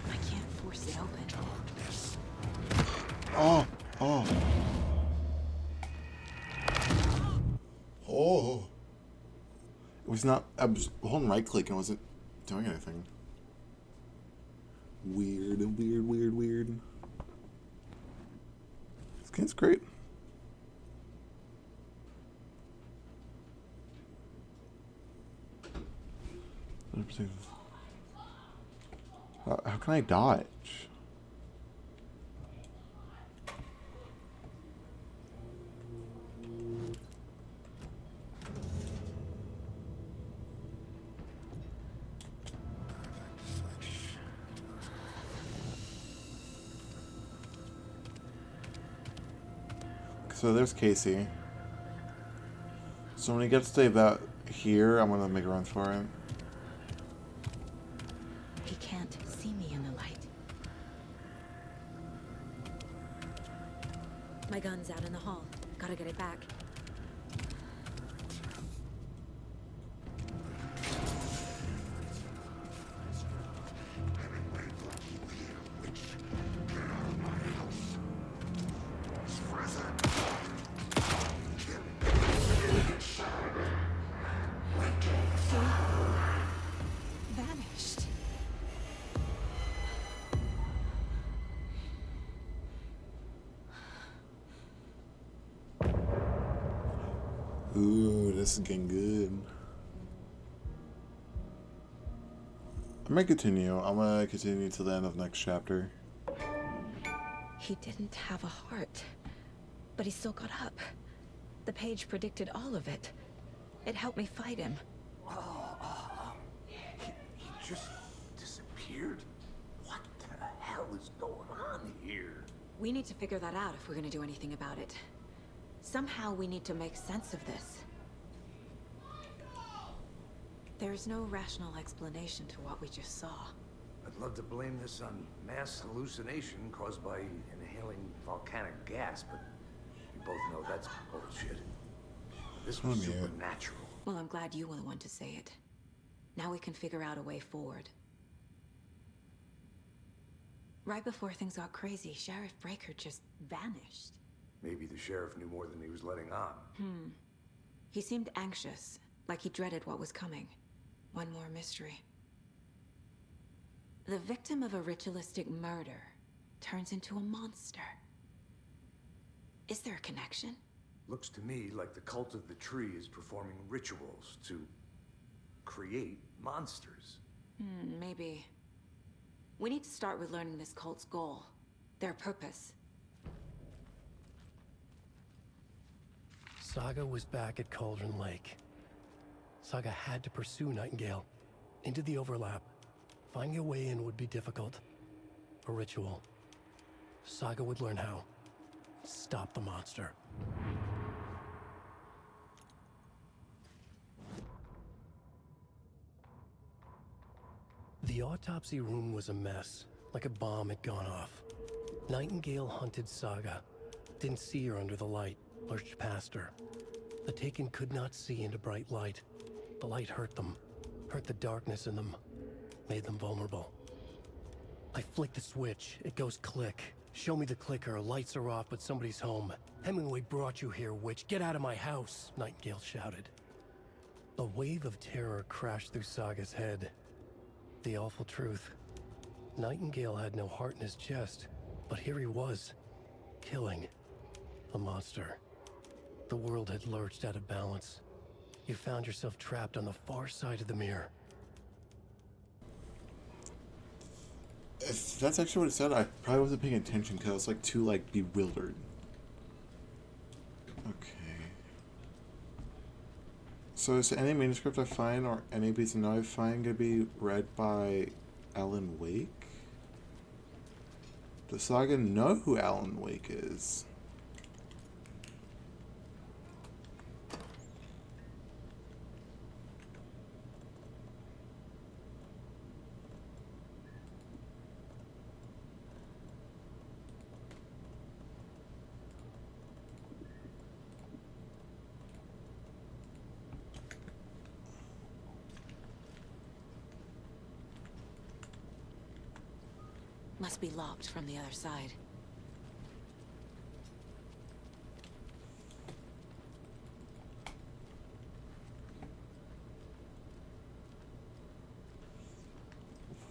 I can't force it open. Oh! Oh! Oh! It was not. I was holding right click and it wasn't doing anything. Weird, weird, weird, weird. This game's great. How can I dodge? So there's Casey. So when he gets to about here, I'm gonna make a run for it. He can't see me in the light. My gun's out in the hall. Gotta get it back. Vanished. Ooh, this is getting good. I'm gonna continue. I'm gonna continue to the end of next chapter. He didn't have a heart, but he still got up. The page predicted all of it. It helped me fight him. He just disappeared? What the hell is going on here? We need to figure that out if we're gonna do anything about it. Somehow we need to make sense of this. There's no rational explanation to what we just saw. I'd love to blame this on mass hallucination caused by inhaling volcanic gas, but you both know that's bullshit. This was supernatural. Well, I'm glad you were the one to say it. Now we can figure out a way forward. Right before things got crazy, Sheriff Breaker just vanished. Maybe the sheriff knew more than he was letting on. He seemed anxious, like he dreaded what was coming. One more mystery. The victim of a ritualistic murder turns into a monster. Is there a connection? Looks to me like the cult of the tree is performing rituals to create monsters. Maybe. We need to start with learning this cult's goal, their purpose. Saga was back at Cauldron Lake. Saga had to pursue Nightingale into the overlap. Finding a way in would be difficult. A ritual. Saga would learn how. Stop the monster. The autopsy room was a mess, like a bomb had gone off. Nightingale hunted Saga. Didn't see her under the light, lurched past her. The Taken could not see into bright light. The light hurt them, hurt the darkness in them, made them vulnerable. I flick the switch, it goes click. Show me the clicker, lights are off, but somebody's home. Hemingway brought you here, witch. Get out of my house, Nightingale shouted. A wave of terror crashed through Saga's head. The awful truth. Nightingale had no heart in his chest, but here he was, killing a monster. The world had lurched out of balance. You found yourself trapped on the far side of the mirror. If that's actually what it said, I probably wasn't paying attention because I was like too like bewildered. Okay. So is any manuscript I find or any piece of note I find gonna be read by Alan Wake? Does Saga know who Alan Wake is? Must be locked from the other side.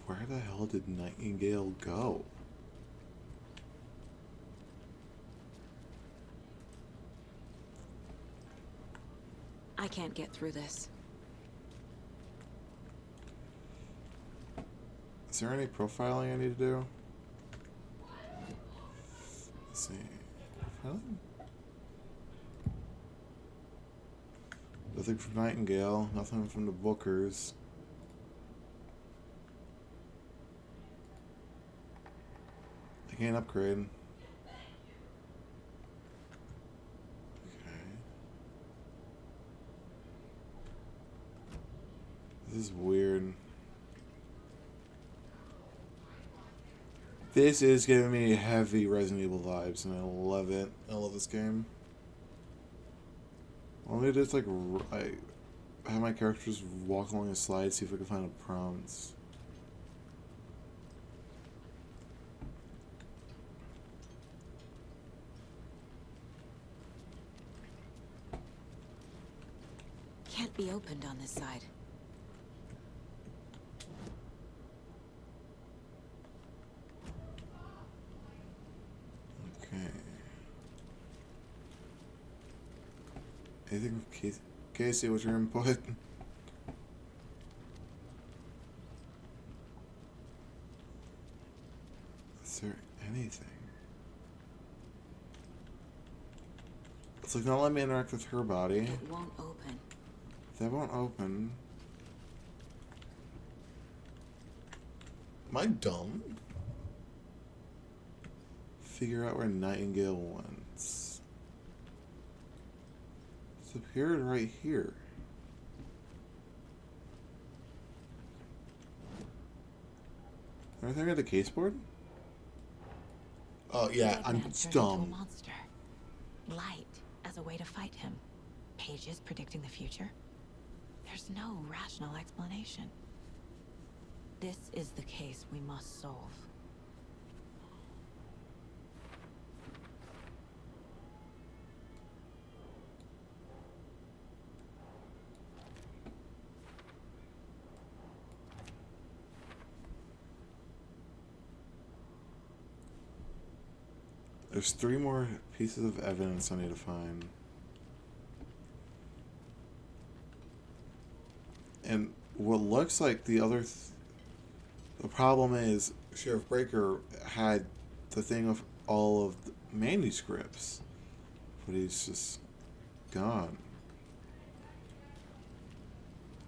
Where the hell did Nightingale go? I can't get through this. Is there any profiling I need to do? Let's see. Profiling? Nothing from Nightingale, nothing from the Bookers. I can't upgrade. Okay. This is weird. This is giving me heavy Resident Evil vibes, and I love it. I love this game. Let me just like I have my characters walk along a slide, see if I can find a prompt. Can't be opened on this side. Okay. Anything with Casey, what's your input? Is there anything? It's like not let me interact with her body. It won't open. That won't open. Am I dumb? Figure out where Nightingale went. It's appeared right here. Anything at the caseboard? Oh yeah, I'm dumb. Monster. Light as a way to fight him. Pages predicting the future. There's no rational explanation. This is the case we must solve. There's 3 more pieces of evidence I need to find. And what looks like the other... the problem is Sheriff Breaker had the thing of all of the manuscripts. But he's just gone.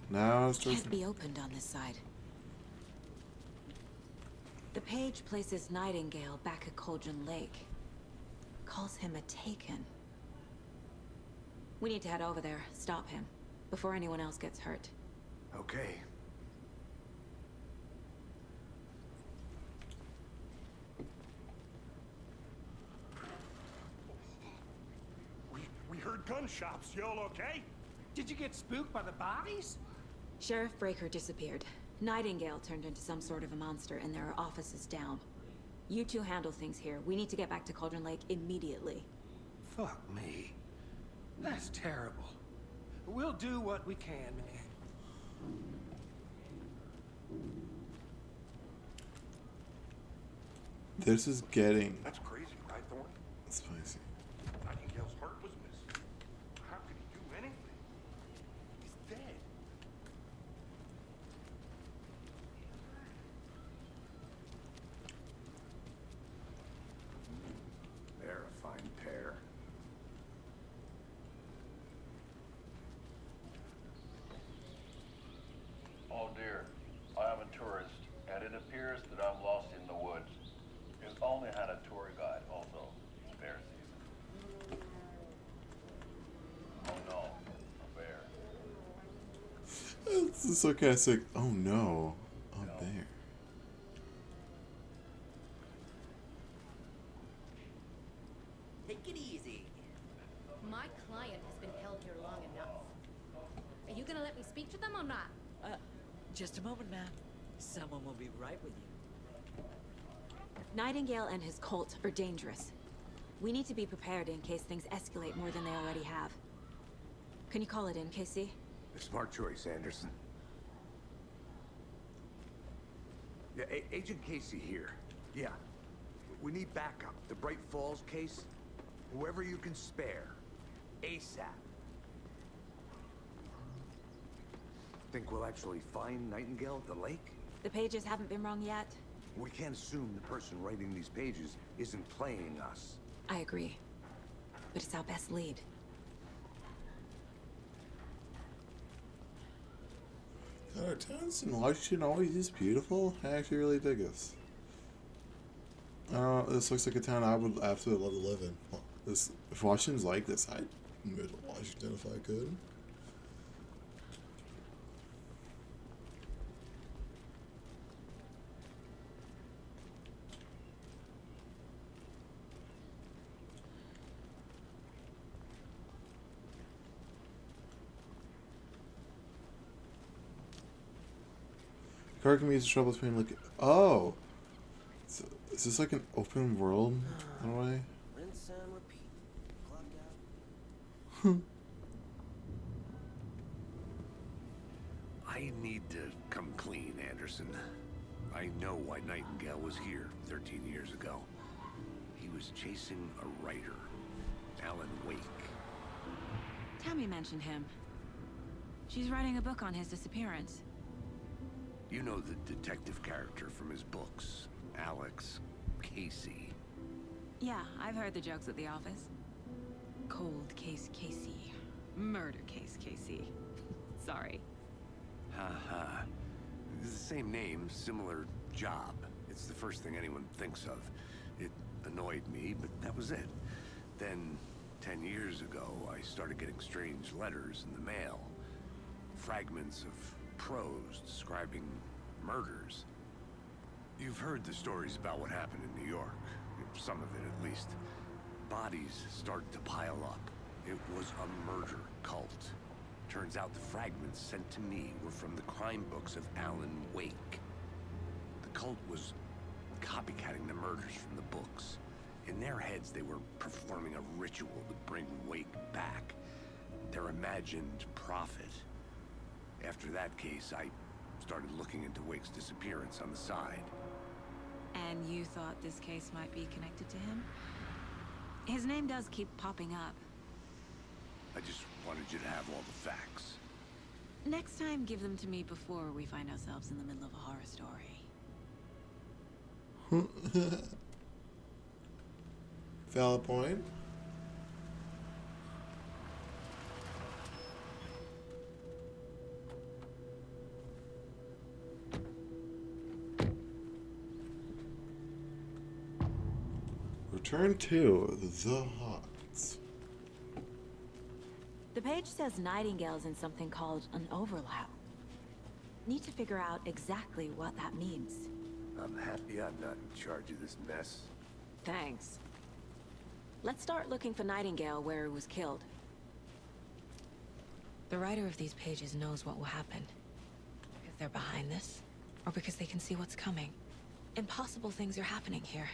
Now it's Can't be opened on this side. The page places Nightingale back at Cauldron Lake. Calls him a Taken. We need to head over there, stop him, before anyone else gets hurt. Okay. We heard gunshots. Y'all okay? Did you get spooked by the bodies? Sheriff Breaker disappeared. Nightingale turned into some sort of a monster, and there are offices down. You two handle things here. We need to get back to Cauldron Lake immediately. Fuck me. That's terrible. We'll do what we can, man. This is getting That's crazy, right, Thorne? spicy. Nightingale's heart was missing. How could he do anything? He's dead. They're a fine pair. Oh dear, I am a tourist, and it appears that I'm lost in the woods. If only had a tour guide also. Bear season. Oh no, a bear. It's a sarcastic, oh no, a bear. Take it easy. My client has been held here long enough. Are you gonna let me speak to them or not? Just a moment, ma'am. Someone will be right with you. Nightingale and his cult are dangerous. We need to be prepared in case things escalate more than they already have. Can you call it in, Casey? Smart choice, Anderson. Yeah, Agent Casey here. Yeah. We need backup. The Bright Falls case. Whoever you can spare. ASAP. Think we'll actually find Nightingale at the lake? The pages haven't been wrong yet. We can't assume the person writing these pages isn't playing us. I agree. But it's our best lead. God, our towns in Washington always is beautiful. I actually really dig this. This looks like a town I would absolutely love to live in. If Washington's like this, I'd move to Washington if I could. Car can be used to trouble pain like oh. So, is this like an open world in a way? Rinse and repeat. Clock out. I need to come clean, Anderson. I know why Nightingale was here 13 years ago. He was chasing a writer, Alan Wake. Tammy mentioned him. She's writing a book on his disappearance. You know the detective character from his books, Alex, Casey. Yeah, I've heard the jokes at the office. Cold case Casey. Murder case Casey. Sorry. Ha. It's the same name, similar job. It's the first thing anyone thinks of. It annoyed me, but that was it. Then, 10 years ago, I started getting strange letters in the mail. Fragments of prose describing murders. You've heard the stories about what happened in New York. Some of it, at least. Bodies started to pile up. It was a murder cult. Turns out the fragments sent to me were from the crime books of Alan Wake. The cult was copycatting the murders from the books. In their heads, they were performing a ritual to bring Wake back. Their imagined prophet. After that case, I started looking into Wake's disappearance on the side. And you thought this case might be connected to him? His name does keep popping up. I just wanted you to have all the facts. Next time, give them to me before we find ourselves in the middle of a horror story. Valid point. Return to the Hots. The page says Nightingale's in something called an overlap. Need to figure out exactly what that means. I'm happy I'm not in charge of this mess. Thanks. Let's start looking for Nightingale where he was killed. The writer of these pages knows what will happen. Because they're behind this, or because they can see what's coming. Impossible things are happening here.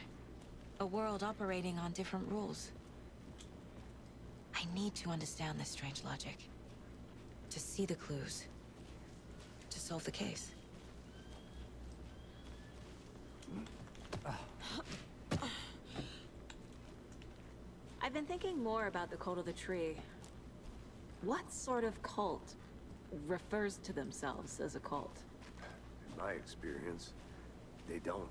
A world operating on different rules. I need to understand this strange logic. To see the clues. To solve the case. I've been thinking more about the cult of the tree. What sort of cult refers to themselves as a cult? In my experience, they don't.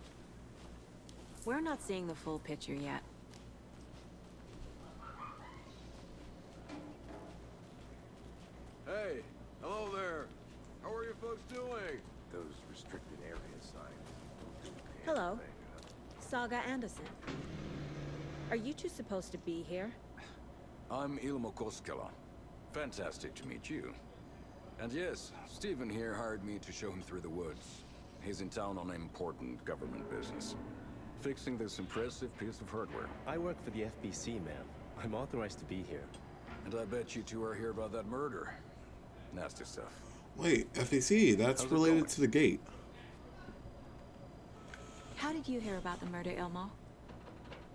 We're not seeing the full picture yet. Hey, hello there. How are you folks doing? Those restricted area signs don't do Hello. anything. Saga Anderson. Are you two supposed to be here? I'm Ilmo Koskela. Fantastic to meet you. And yes, Stephen here hired me to show him through the woods. He's in town on important government business. Fixing this impressive piece of hardware. I work for the FBC, ma'am. I'm authorized to be here. And I bet you two are here about that murder. Nasty stuff. Wait, FEC, that's related to the gate. How did you hear about the murder, Ilmo?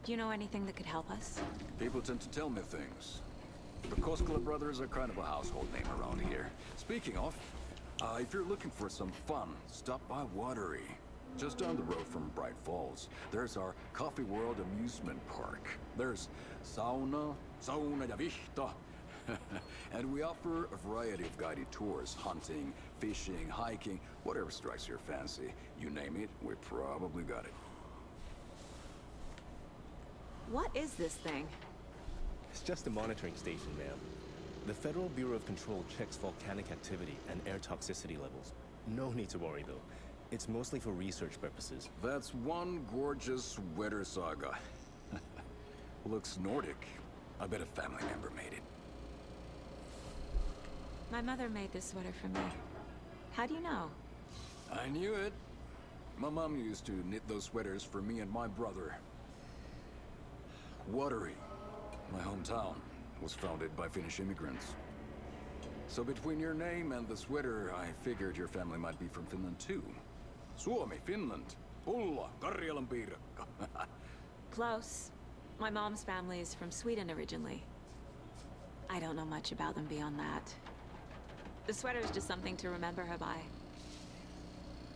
Do you know anything that could help us? People tend to tell me things. The Koskela brothers are kind of a household name around here. Speaking of, if you're looking for some fun, stop by Watery. Just down the road from Bright Falls, there's our Coffee World amusement park. There's sauna ja vihto. And we offer a variety of guided tours, hunting, fishing, hiking, whatever strikes your fancy. You name it, we probably got it. What is this thing? It's just a monitoring station, ma'am. The Federal Bureau of Control checks volcanic activity and air toxicity levels. No need to worry, though. It's mostly for research purposes. That's one gorgeous sweater, Saga. Looks Nordic. I bet a family member made it. My mother made this sweater for me. How do you know? I knew it. My mom used to knit those sweaters for me and my brother. Watery, my hometown, was founded by Finnish immigrants. So between your name and the sweater, I figured your family might be from Finland too. Suomi, Finland. Pulla, Karjalan piirakka. Close. My mom's family is from Sweden originally. I don't know much about them beyond that. The sweater is just something to remember her by.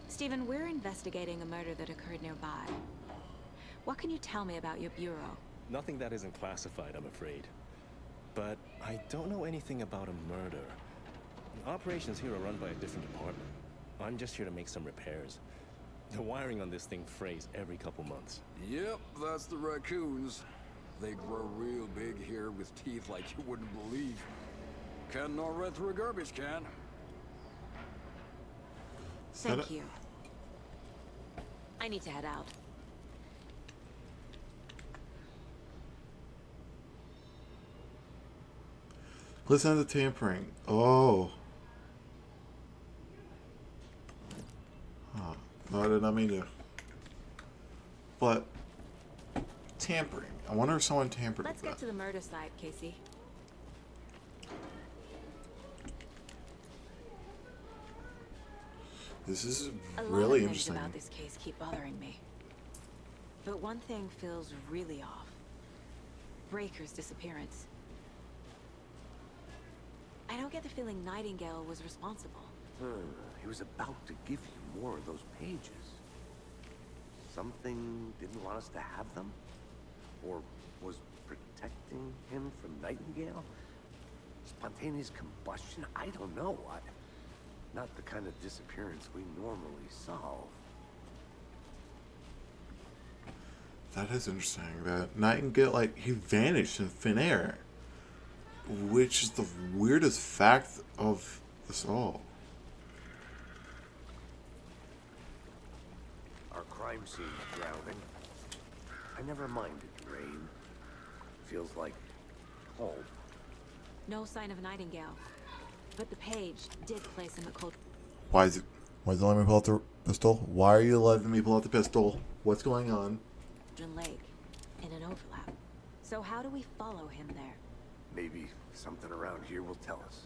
Stephen, we're investigating a murder that occurred nearby. What can you tell me about your bureau? Nothing that isn't classified, I'm afraid. But I don't know anything about a murder. Operations here are run by a different department. I'm just here to make some repairs. The wiring on this thing frays every couple months. Yep, that's the raccoons. They grow real big here with teeth like you wouldn't believe. Can not right through a garbage can. Thank you. I need to head out. Listen to the tampering. Oh. Huh. No, I did not mean to. But tampering. I wonder if someone tampered Let's with get to the murder site, Casey. This is A lot really of interesting. things about this case keep bothering me. But one thing feels really off. Breaker's disappearance. I don't get the feeling Nightingale was responsible. He was about to give you more of those pages. Something didn't want us to have them? Or was protecting him from Nightingale? Spontaneous combustion? I don't know. Not the kind of disappearance we normally solve. That is interesting. That Nightingale, like, he vanished in thin air. Which is the weirdest fact of this all. Our crime scene drowning. I never minded rain. Feels like home. No sign of Nightingale. But the page did place him at cold. Why is it letting me pull out the pistol? Why are you letting me pull out the pistol? What's going on? Lake in an overlap. So how do we follow him there? Maybe something around here will tell us.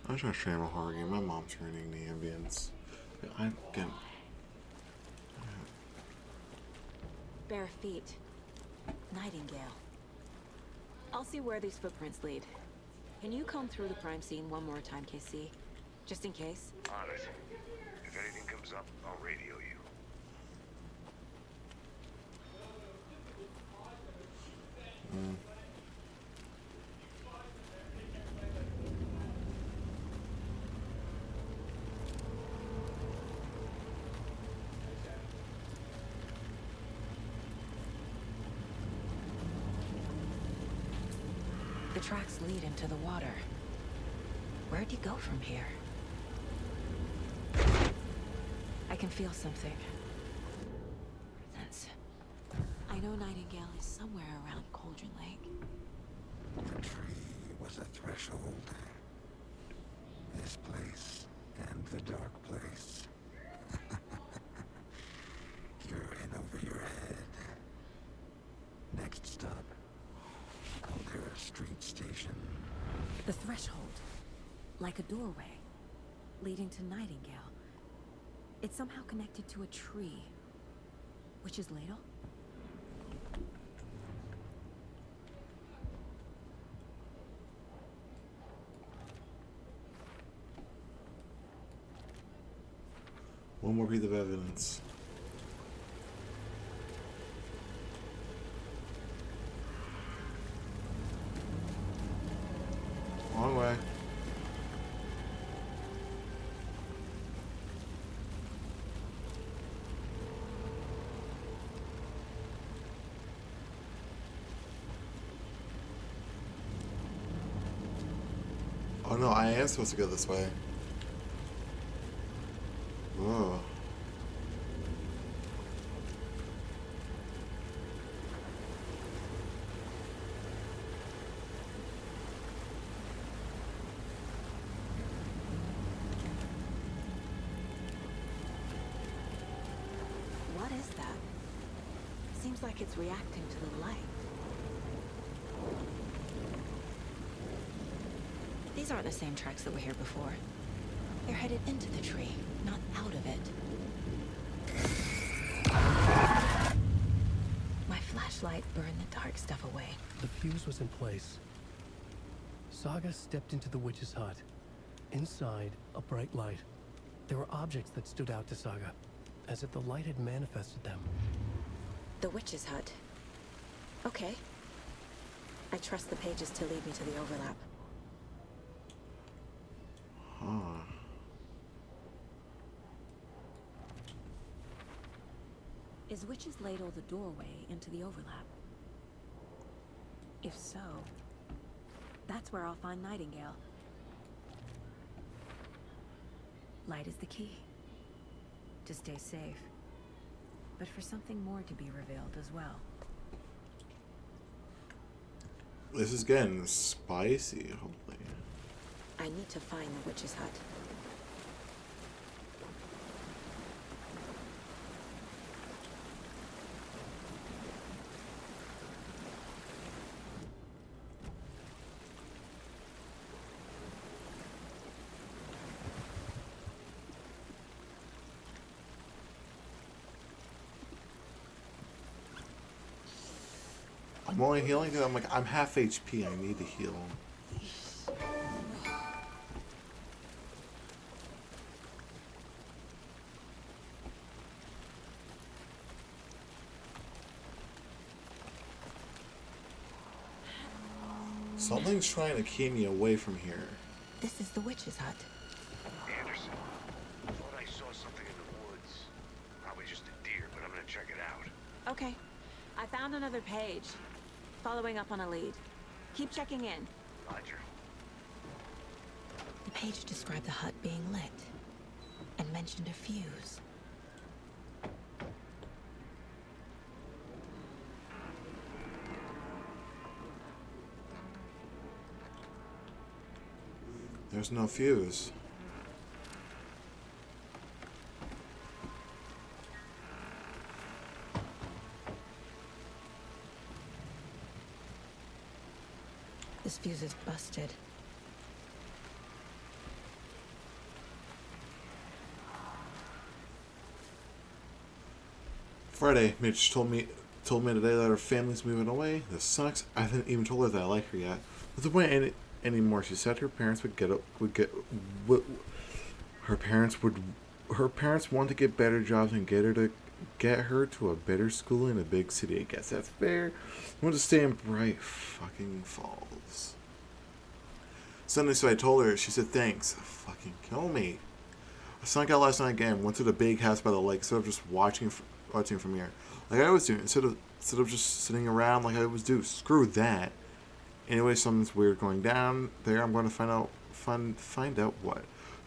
I'm trying to stream a horror game. My mom's turning the ambience. I'm getting... Bare feet. Nightingale. I'll see where these footprints lead. Can you comb through the crime scene one more time, KC? Just in case? On it. If anything comes up, I'll radio you. The tracks lead into the water. Where'd you go from here? I can feel something. Presence. I know Nightingale is somewhere around Cauldron Lake. The tree was a threshold. This place and the dark place. You're in over your head. Next stop. Caldera Street Station. The threshold. Like a doorway. Leading to Nightingale. It's somehow connected to a tree. Witch's Ladle? One more piece of evidence. Long way. Oh no, I am supposed to go this way. Whoa. What is that? Seems like it's reacting to the light. These aren't the same tracks that were here before. They're headed into the tree, not out of it. My flashlight burned the dark stuff away. The fuse was in place. Saga stepped into the witch's hut. Inside, a bright light. There were objects that stood out to Saga, as if the light had manifested them. The witch's hut. Okay. I trust the pages to lead me to the overlap. Huh. Is Witch's Ladle the doorway into the overlap? If so, that's where I'll find Nightingale. Light is the key. To stay safe. But for something more to be revealed as well. This is getting spicy, hopefully. I need to find the witch's hut. I'm only healing because I'm like, I'm half HP. I need to heal. Something's trying to keep me away from here. This is the witch's hut. Anderson, I thought I saw something in the woods. Probably just a deer, but I'm gonna check it out. Okay. I found another page. Following up on a lead. Keep checking in. Roger. The page described the hut being lit and mentioned a fuse. There's no fuse. This fuse is busted. Friday, Mitch told me today that her family's moving away. This sucks. I haven't even told her that I like her yet. What's the point anymore? She said her parents her parents want to get better jobs and get her to a better school in a big city. I guess that's fair. I want to stay in Bright fucking Falls. Sunday, so I told her. She said thanks. Fucking kill me. I snuck out last night again. Went to the big house by the lake instead of just watching from here, like I always do. Instead of just sitting around like I always do. Screw that. Anyway, something's weird going down there. I'm going to find out what.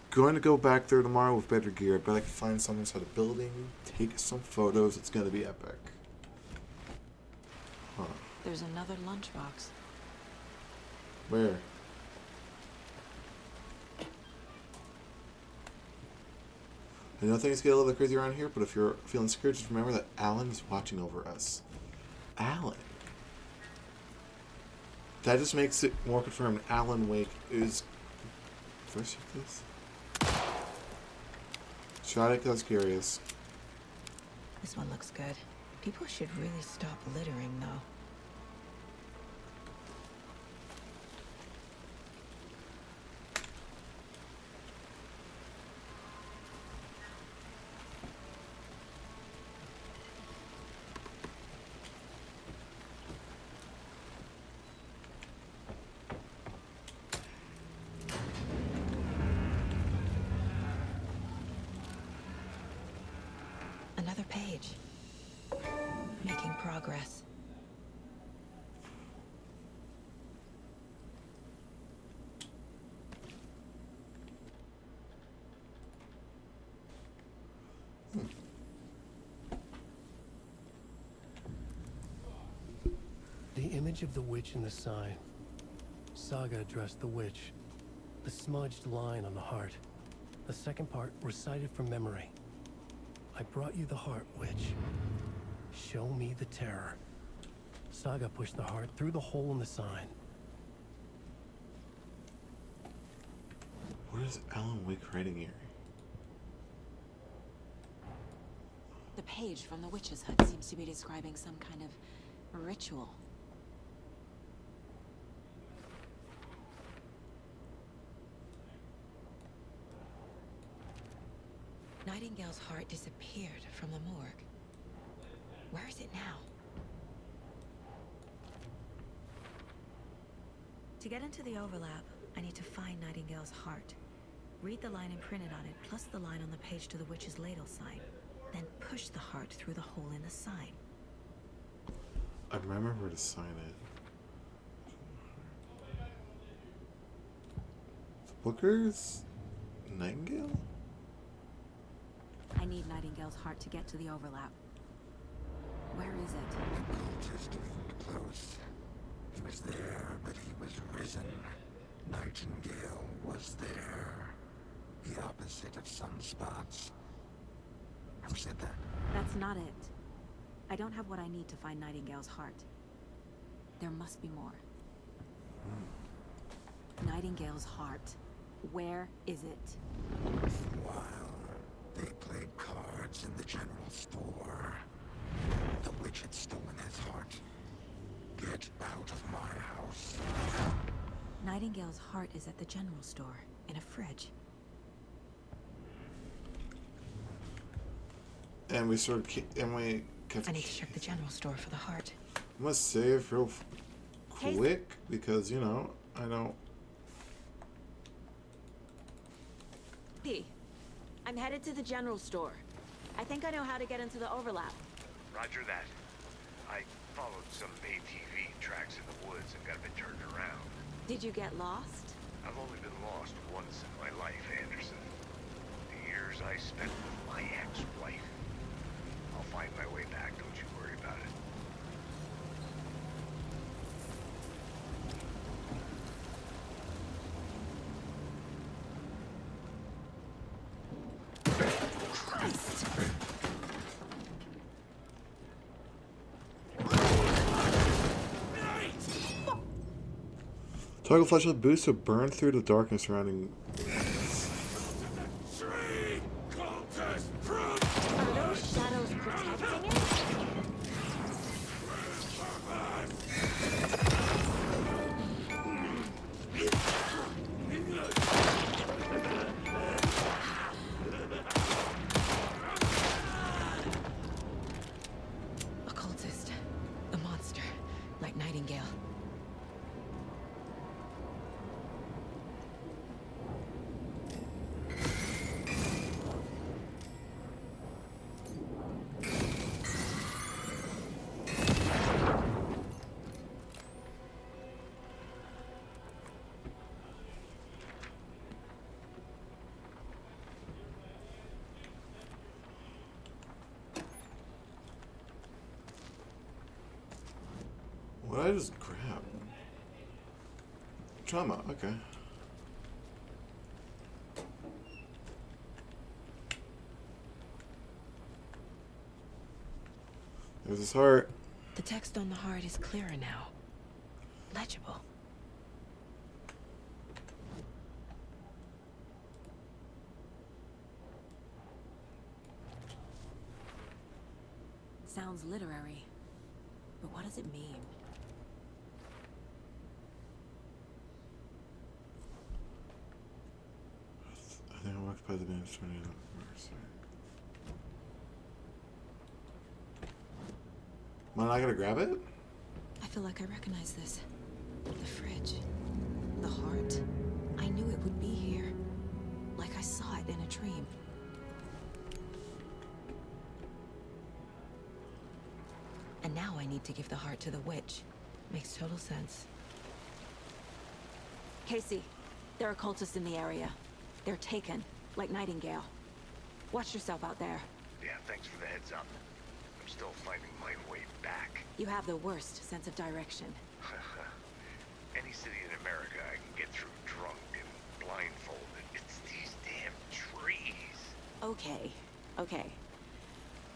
Going to go back there tomorrow with better gear. I bet I can find something inside the building. Take some photos. It's going to be epic. Huh. There's another lunchbox. Where? I know things get a little bit crazy around here, but if you're feeling scared, just remember that Alan is watching over us. Alan. That just makes it more confirmed. Alan Wake is... First this? Shot it because I was curious. This one looks good. People should really stop littering, though. Another page. Making progress. The image of the witch in the sign. Saga addressed the witch. The smudged line on the heart. The second part recited from memory. I brought you the heart, witch. Show me the terror. Saga pushed the heart through the hole in the sign. What is Alan Wake writing here? The page from the witch's hut seems to be describing some kind of ritual. Nightingale's heart disappeared from the morgue. Where is it now? To get into the overlap, I need to find Nightingale's heart. Read the line imprinted on it, plus the line on the page to the witch's ladle sign. Then push the heart through the hole in the sign. I remember where to sign it. The Booker's Nightingale? I need Nightingale's heart to get to the overlap. Where is it? Cultist isn't close. He was there, but he was risen. Nightingale was there. The opposite of sunspots. Who said that? That's not it. I don't have what I need to find Nightingale's heart. There must be more. Nightingale's heart. Where is it? While they played cards in the general store, the witch had stolen his heart. Get out of my house. Nightingale's heart is at the general store, in a fridge. And we sort of I need to check the general store for the heart. I'm gonna save real quick because, you know, I don't. P, I'm headed to the general store. I think I know how to get into the overlap. Roger that. I followed some ATV tracks in the woods and got a bit turned around. Did you get lost? I've only been lost once in my life, Anderson. The years I spent with my ex-wife. I'll find my way back, don't you worry about it. Toggle flashlight boost to burn through the darkness surrounding. Are those shadows protecting it? A cultist. A monster. Like Nightingale. What did I just grab? Trauma, okay. There's his heart. The text on the heart is clearer now. Legible. Sounds literary. But what does it mean? I think I'm occupied the man's 20th anniversary. Am I not gonna grab it? I feel like I recognize this. The fridge. The heart. I knew it would be here. Like I saw it in a dream. And now I need to give the heart to the witch. Makes total sense. Casey, there are cultists in the area. They're taken, like Nightingale. Watch yourself out there. Yeah, thanks for the heads up. I'm still finding my way back. You have the worst sense of direction. Any city in America I can get through drunk and blindfolded. It's these damn trees. Okay, okay.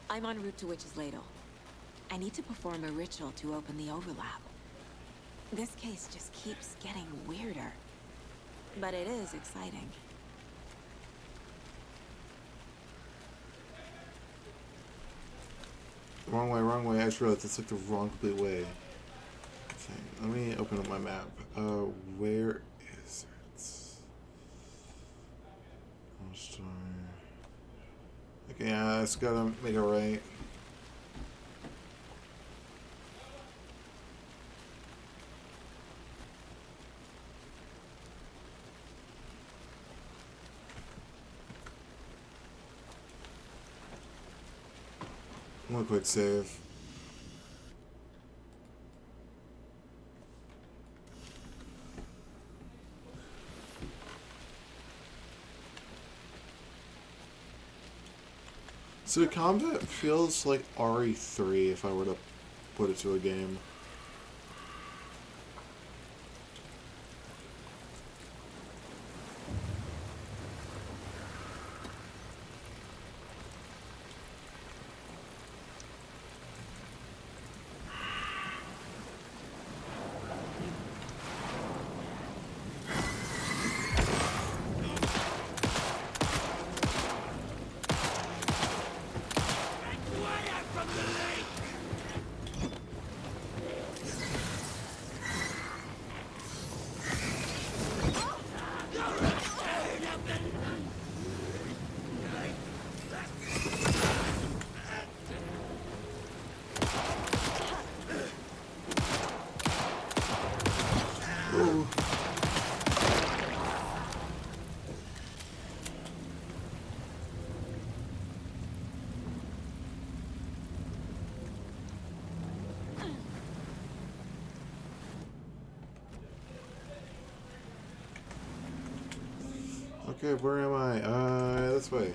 I'm en route to Witch's Ladle. I need to perform a ritual to open the overlap. This case just keeps getting weirder. But it is exciting. Wrong way, wrong way. I just realized it's like the wrong complete way. Okay, let me open up my map. Where is it? Oh, story. Okay, yeah, I just gotta make it right. One quick save. So the combat feels like RE3 if I were to put it to a game. Okay, where am I? This way.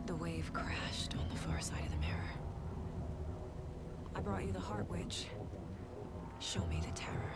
The wave crashed on the far side of the mirror. I brought you the Heart Witch. Show me the terror.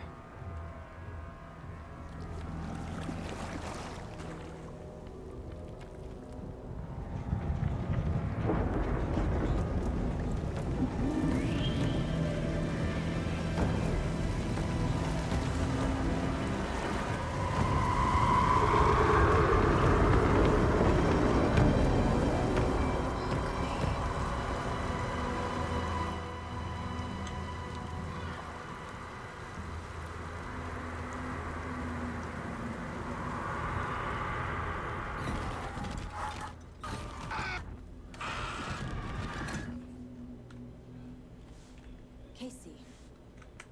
Casey,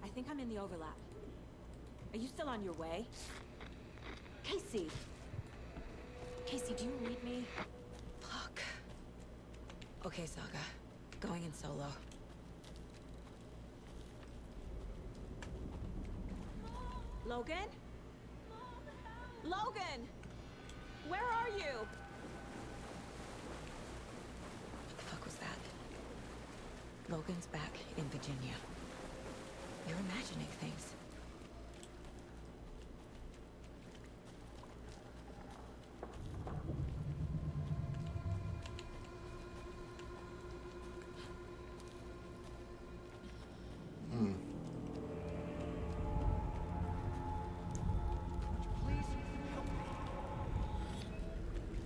I think I'm in the overlap. Are you still on your way? Casey! Casey, do you read me? Fuck. Okay, Saga. Going in solo. Logan? Logan! Where are you? What the fuck was that? Logan's back in Virginia. You're imagining things.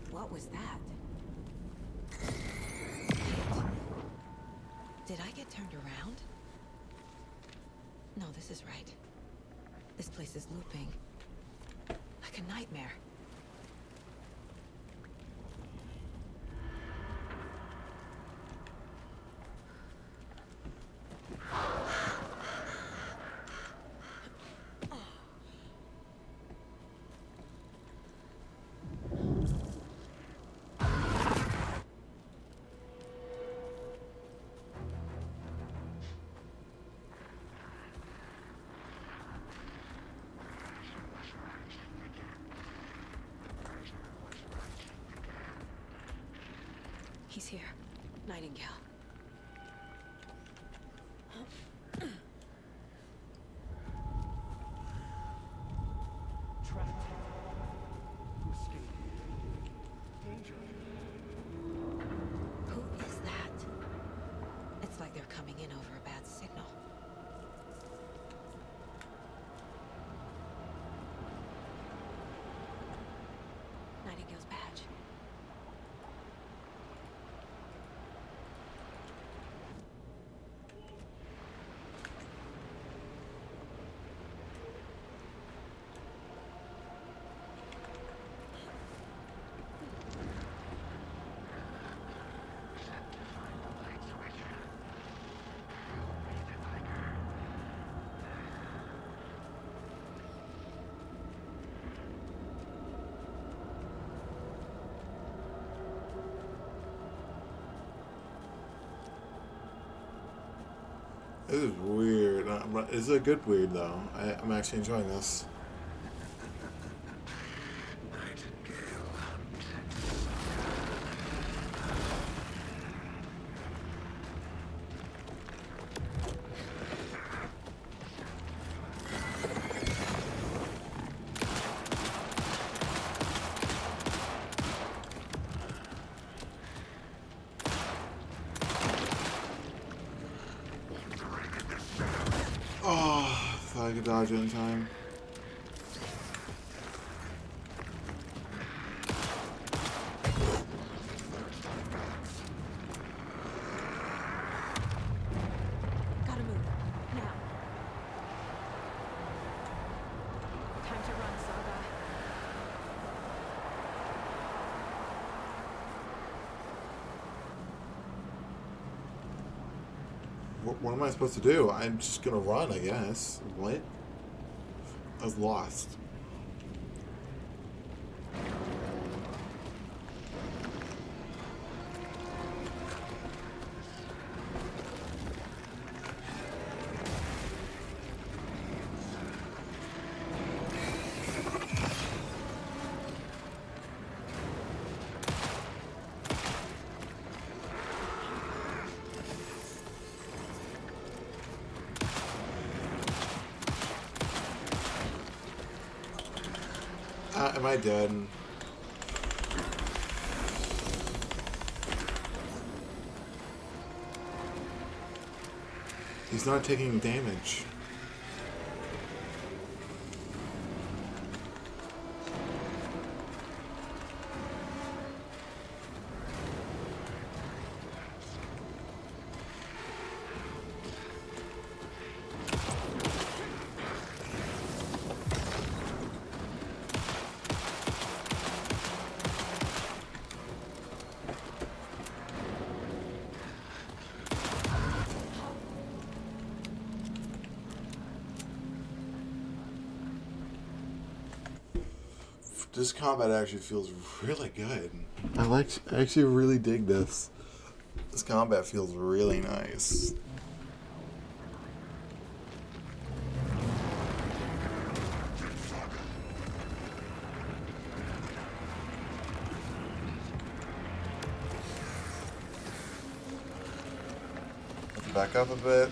What was that? Did I get turned around? No, this is right. This place is looping. Like a nightmare. He's here. Nightingale. Trapped. To escape. Danger. Who is that? It's like they're coming in over a bad signal. Nightingale's badge. This is weird. It's a good weird though. I'm actually enjoying this. Oh, thought I could dodge it in time. Gotta move. Now. Time to run, Saga. What am I supposed to do? I'm just gonna run, I guess. What? I was lost. Am I dead? He's not taking damage. This combat actually feels really good. I actually really dig this. This combat feels really nice. Let's back up a bit.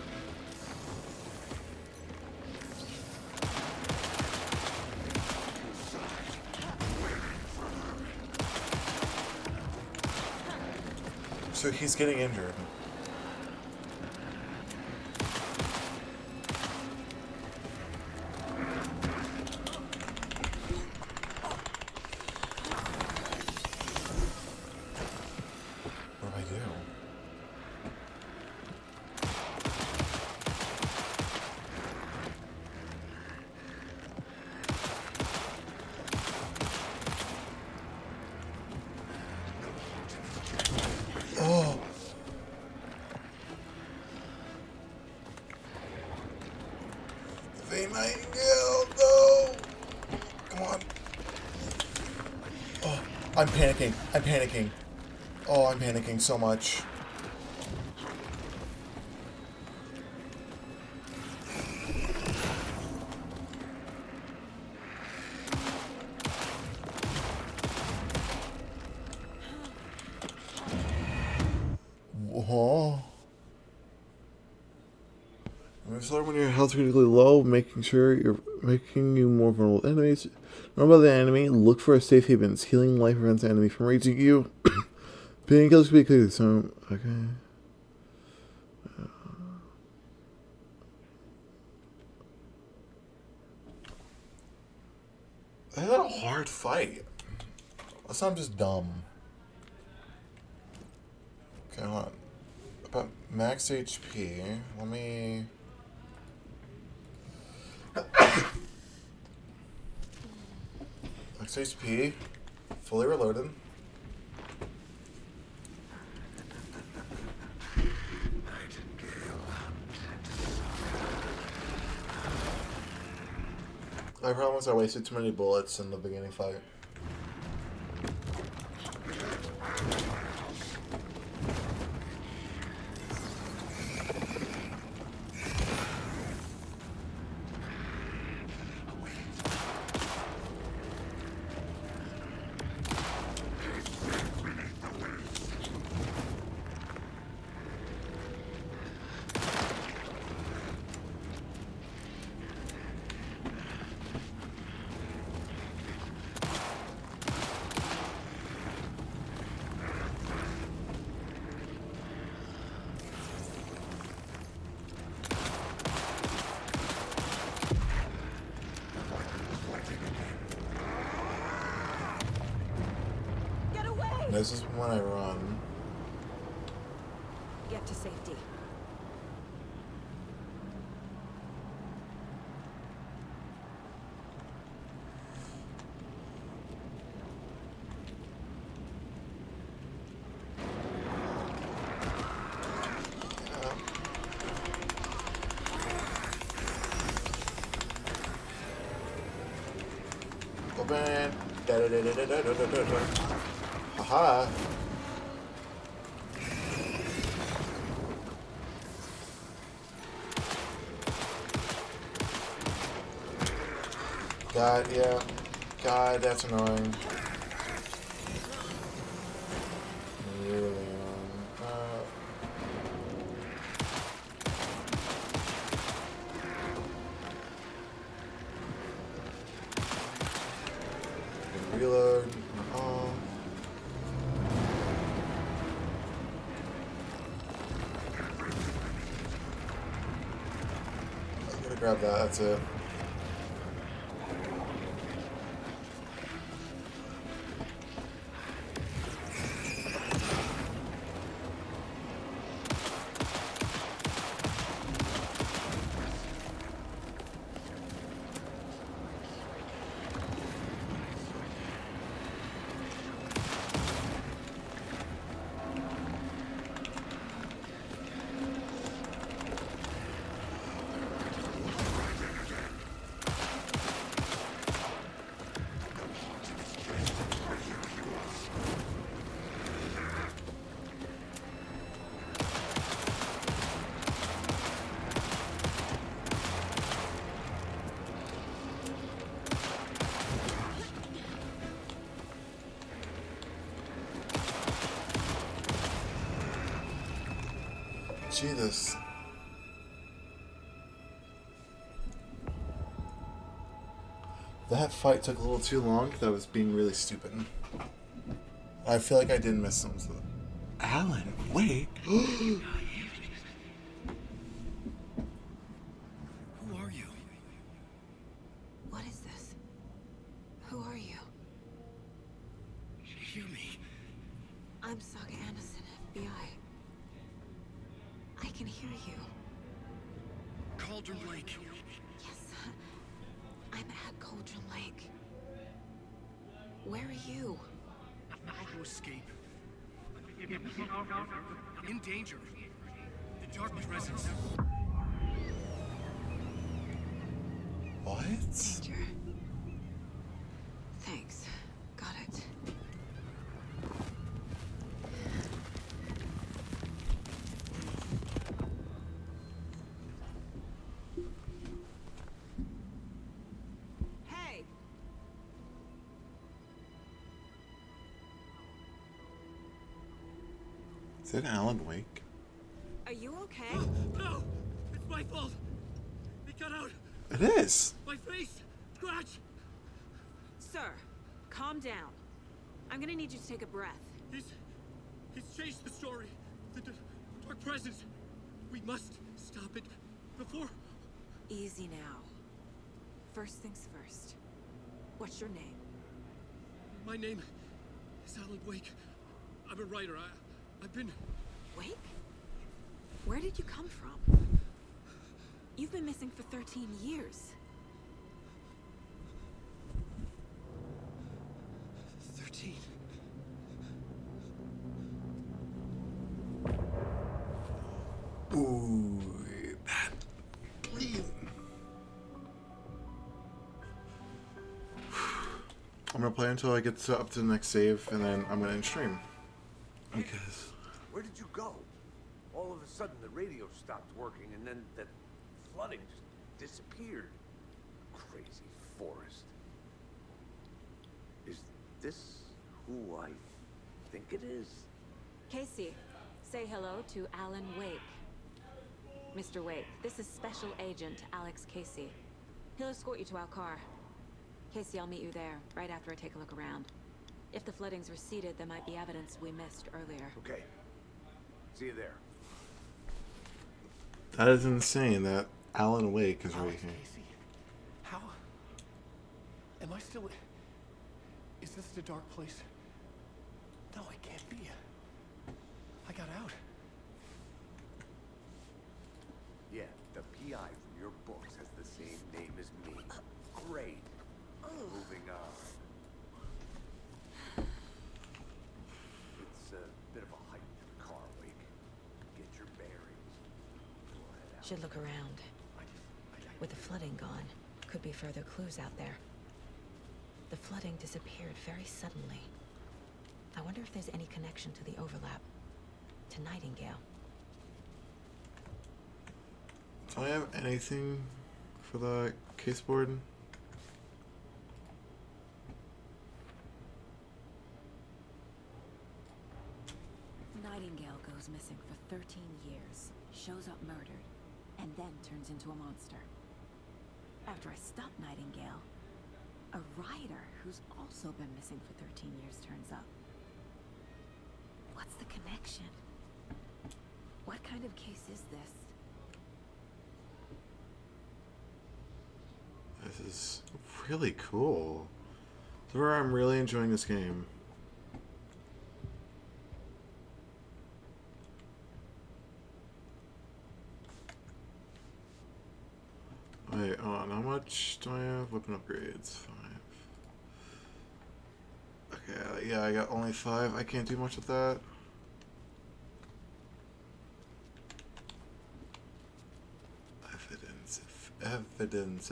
So he's getting injured. What do I do? Oh. The Nightingale, no! Come on. Oh, I'm panicking. I'm panicking. Oh, I'm panicking so much. Whoa. Start when your health is critically low, making sure you're making you more vulnerable to enemies. Remember the enemy, look for a safe havens. Healing life prevents the enemy from reaching you. Painkillers can be clear, so okay. That's not a hard fight. That's not just dumb. Okay, hold on. About max HP, let me... Max HP, fully reloaded. I promise I wasted too many bullets in the beginning fight. This is when I run. Get to safety. moving. Da da da da da da da da da. Haha. God, yeah. God, that's annoying. Really annoying. Reload. Oh. I gotta grab that, that's it. Jesus. That fight took a little too long because I was being really stupid. I feel like I did miss some stuff. Alan, wait. Who are you? What is this? Who are you? Hear me. I'm Saga Anderson, FBI. I can hear you. Cauldron Lake. Yes, I'm at Cauldron Lake. Where are you? How to escape. In danger. The dark presence. What? Danger. Thanks. Got it. Hey! Is it Alan Wake? Are you okay? No! It's my fault! It got out! It is! My face! Scratch! Sir, calm down. I'm gonna need you to take a breath. He's changed the story. The dark presence. We must stop it before... Easy now. First things first. What's your name? My name is Alan Wake. I'm a writer. I've been... Wake? Where did you come from? You've been missing for 13 years. 13. Ooh, that... Please. I'm gonna play until I get up to the next save, and then I'm gonna end stream. Because... Where did you go? All of a sudden the radio stopped working and then that flooding just disappeared. Crazy forest. Is this who I think it is? Casey, say hello to Alan Wake. Mr. Wake, this is Special Agent Alex Casey. He'll escort you to our car. Casey, I'll meet you there, right after I take a look around. If the flooding's receded, there might be evidence we missed earlier. Okay. See you there. That is insane that Alan Wake is right here. Casey, how... Am I still... Is this the dark place? No, it can't be. I got out. Yeah, the PI from your books has the same name as me. Great. Moving on. It's a bit of a hike to the car, Wake. Get your bearings. We'll head out. Should look around. With the flooding gone, could be further clues out there. The flooding disappeared very suddenly. I wonder if there's any connection to the overlap. To Nightingale. Do I have anything for the case board? Nightingale goes missing for 13 years, shows up murdered, and then turns into a monster. After I stop Nightingale, a rider who's also been missing for 13 years turns up. What's the connection? What kind of case is this? This is really cool. So far, I'm really enjoying this game. Wait, hold on. How much do I have? Weapon upgrades. 5. Okay, yeah, I got only 5. I can't do much with that. Evidence.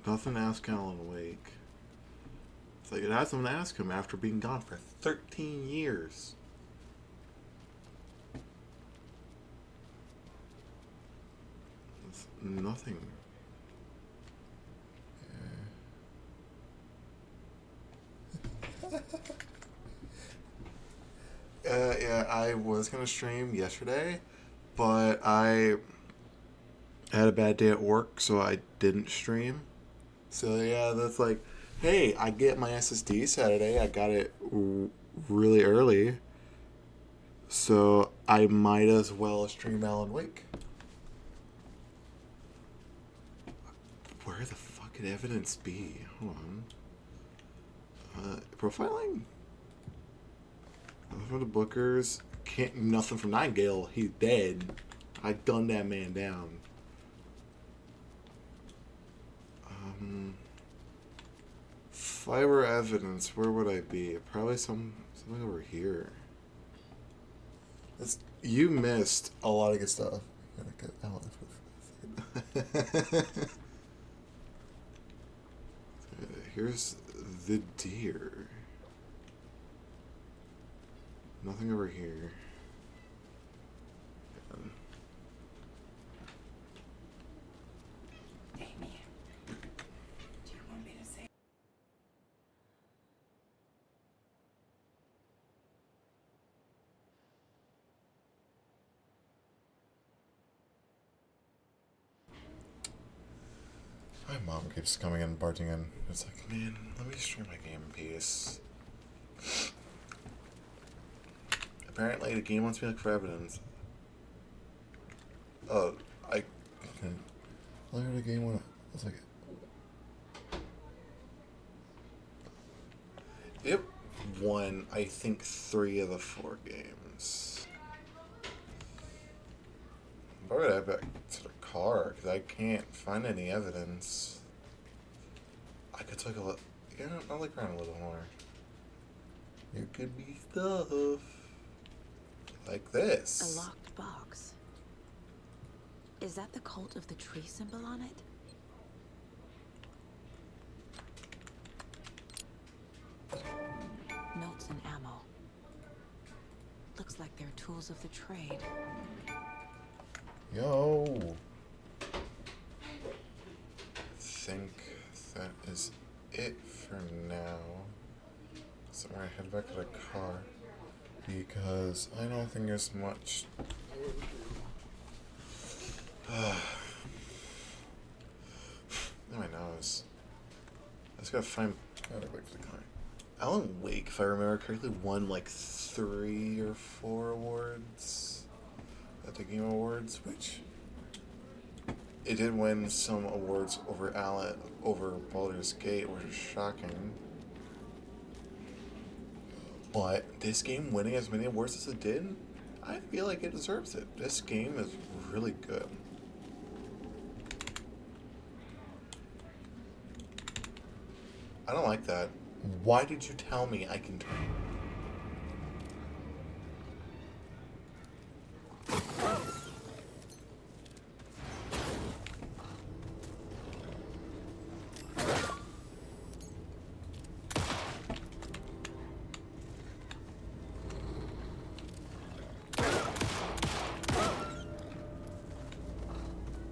Nothing to ask Alan Wake. It's like it has something to ask him after being gone for 13 years. It's nothing. Yeah, I was gonna stream yesterday, but I had a bad day at work, so I didn't stream. So yeah, that's like, hey, I get my SSD Saturday. I got it really early, so I might as well stream Alan Wake. Where the fuck could evidence be? Hold on. Profiling? Nothing from the Bookers. Nothing from Nightingale. He's dead. I gunned that man down. Fiber evidence. Where would I be? Probably something over here. You missed a lot of good stuff. Here's the deer. Nothing over here. Amy, do you want me to say? My mom keeps coming in, barging in. It's like, man, let me stream my game in peace. Apparently, the game wants me to look for evidence. Oh, I look at the game when it's like it won, I think, 3 of the 4 games. I'm probably head back to the car because I can't find any evidence. I could take a look. Yeah, I'll look around a little more. There could be stuff like this. A locked box. Is that the cult of the tree symbol on it? Notes and ammo. Looks like they're tools of the trade. Yo. I think that is it for now. So I'm gonna head back to the car because I don't think there's much. My nose. I just gotta find. Gotta go back to the car. Alan Wake, if I remember correctly, won like 3 or 4 awards at the Game Awards, which it did win some awards over Baldur's Gate, which is shocking. But this game winning as many awards as it did, I feel like it deserves it. This game is really good. I don't like that. Why did you tell me I can turn?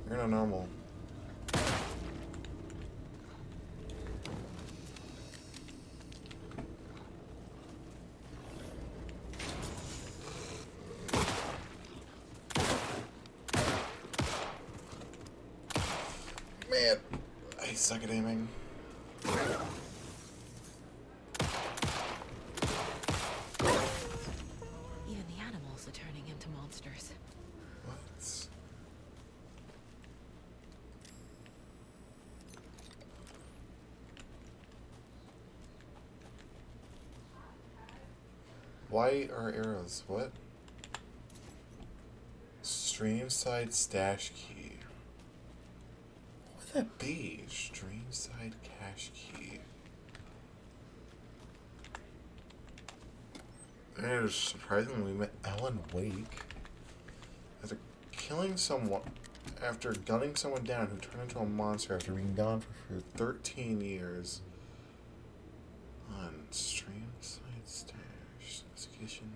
You're not normal. Man, I suck at aiming. Even the animals are turning into monsters. What? Why are arrows? What? Stream side stash key. What would that be? Stream side cache key. And surprisingly, we met Alan Wake. After killing someone, after gunning someone down who turned into a monster after being gone for 13 years. On stream side stash investigation.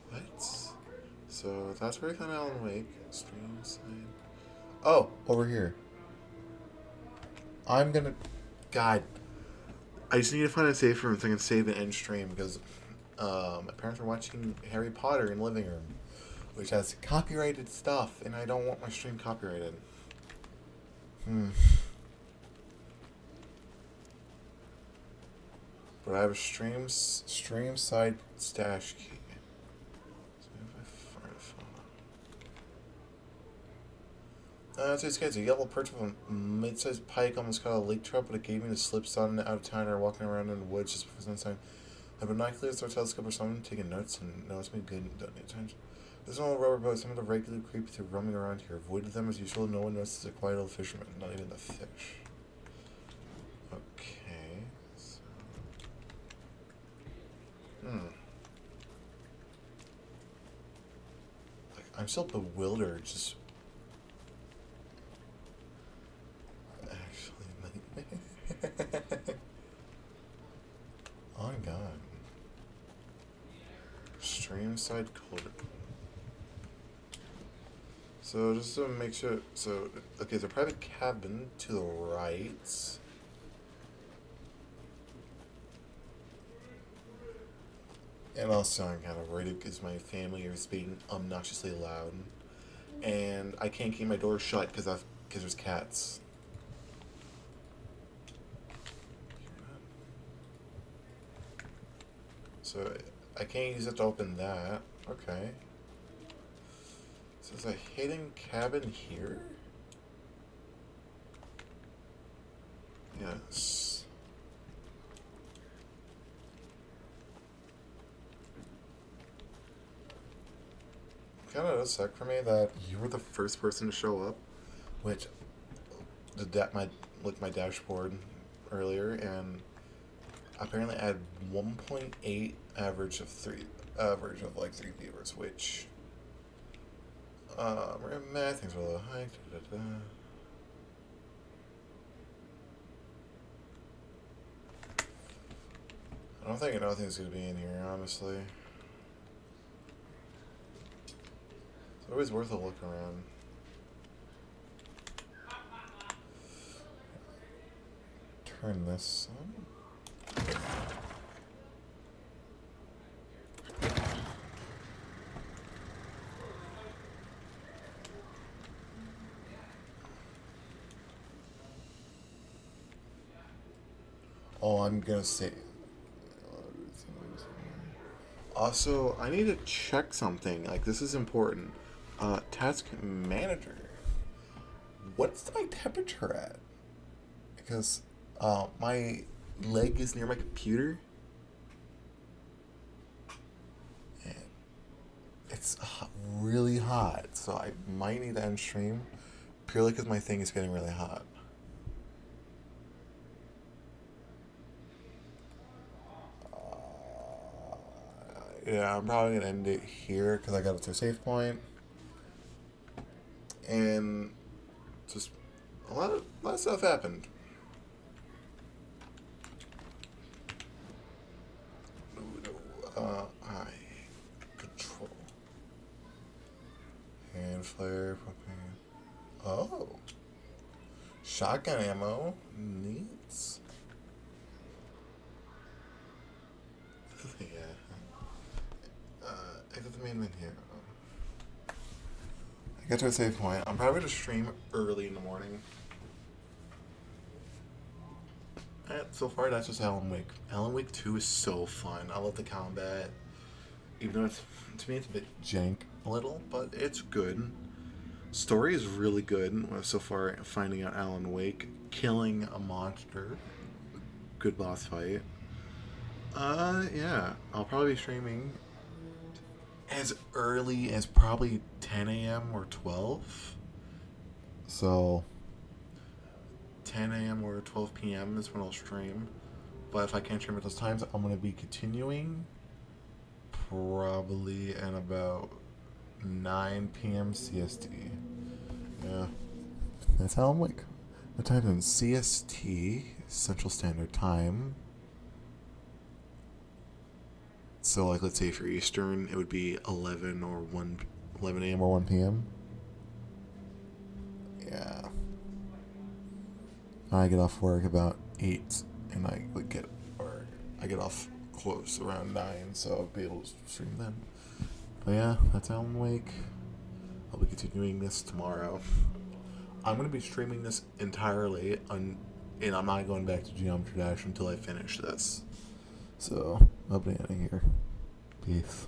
What? So that's where I found Alan Wake. Stream side. Oh, over here. I'm gonna. God. I just need to find a safe room so I can save and end stream because my parents are watching Harry Potter in the living room, which has copyrighted stuff, and I don't want my stream copyrighted. But I have a stream side stash key. Today's guys, a yellow perch with a mid-sized pike almost caught a lake trout, but it gave me the slips on out of town or walking around in the woods just before sunset. I have binoculars or telescope or something, taking notes, and notice me good times. There's an old rubber boat. Some of the regular creeps are roaming around here. Avoided them as usual. No one notices a quiet old fisherman. Not even the fish. Okay. So. Like, I'm still bewildered. Just. On God. Stream side quarter. So just to make sure, so okay, there's a private cabin to the right. And also I'm kind of worried because my family is being obnoxiously loud. And I can't keep my door shut because there's cats. So I can't use it to open that. Okay. So there's a hidden cabin here? Yes. Kind of does suck for me that you were the first person to show up, which my dashboard earlier, and apparently I had 1.8 average of like 3 viewers, which math things are a little high. I don't think nothing's gonna be in here, honestly. It's always worth a look around. Turn this on. Oh, I'm gonna say. Also, I need to check something. Like, this is important. Task manager. What's my temperature at? Because my leg is near my computer. And it's really hot. So I might need to end stream purely because my thing is getting really hot. yeah, I'm probably gonna end it here because I got it to a save point, and just a lot of stuff happened. I control hand flare propane. Oh, shotgun ammo, neat. Yeah. Exit the main menu here. I get to a save point. I'm probably going to stream early in the morning. So far, that's just Alan Wake. Alan Wake 2 is so fun. I love the combat. Even though to me it's a bit jank a little, but it's good. Story is really good so far. Finding out Alan Wake, killing a monster. Good boss fight. Yeah. I'll probably be streaming as early as probably 10 a.m. or 12. So 10 a.m. or 12 p.m. is when I'll stream. But if I can't stream at those times, I'm going to be continuing probably at about 9 p.m. CST. Yeah. That's how I'm like. The time's in CST, Central Standard Time. So, like, let's say for Eastern, it would be 11 a.m. or 1 p.m. Yeah. I get off work about 8, and I get off close around 9, so I'll be able to stream then. But yeah, that's Alan Wake. I'll be continuing this tomorrow. I'm going to be streaming this entirely, and I'm not going back to Geometry Dash until I finish this. So, I'll be ending here. Peace.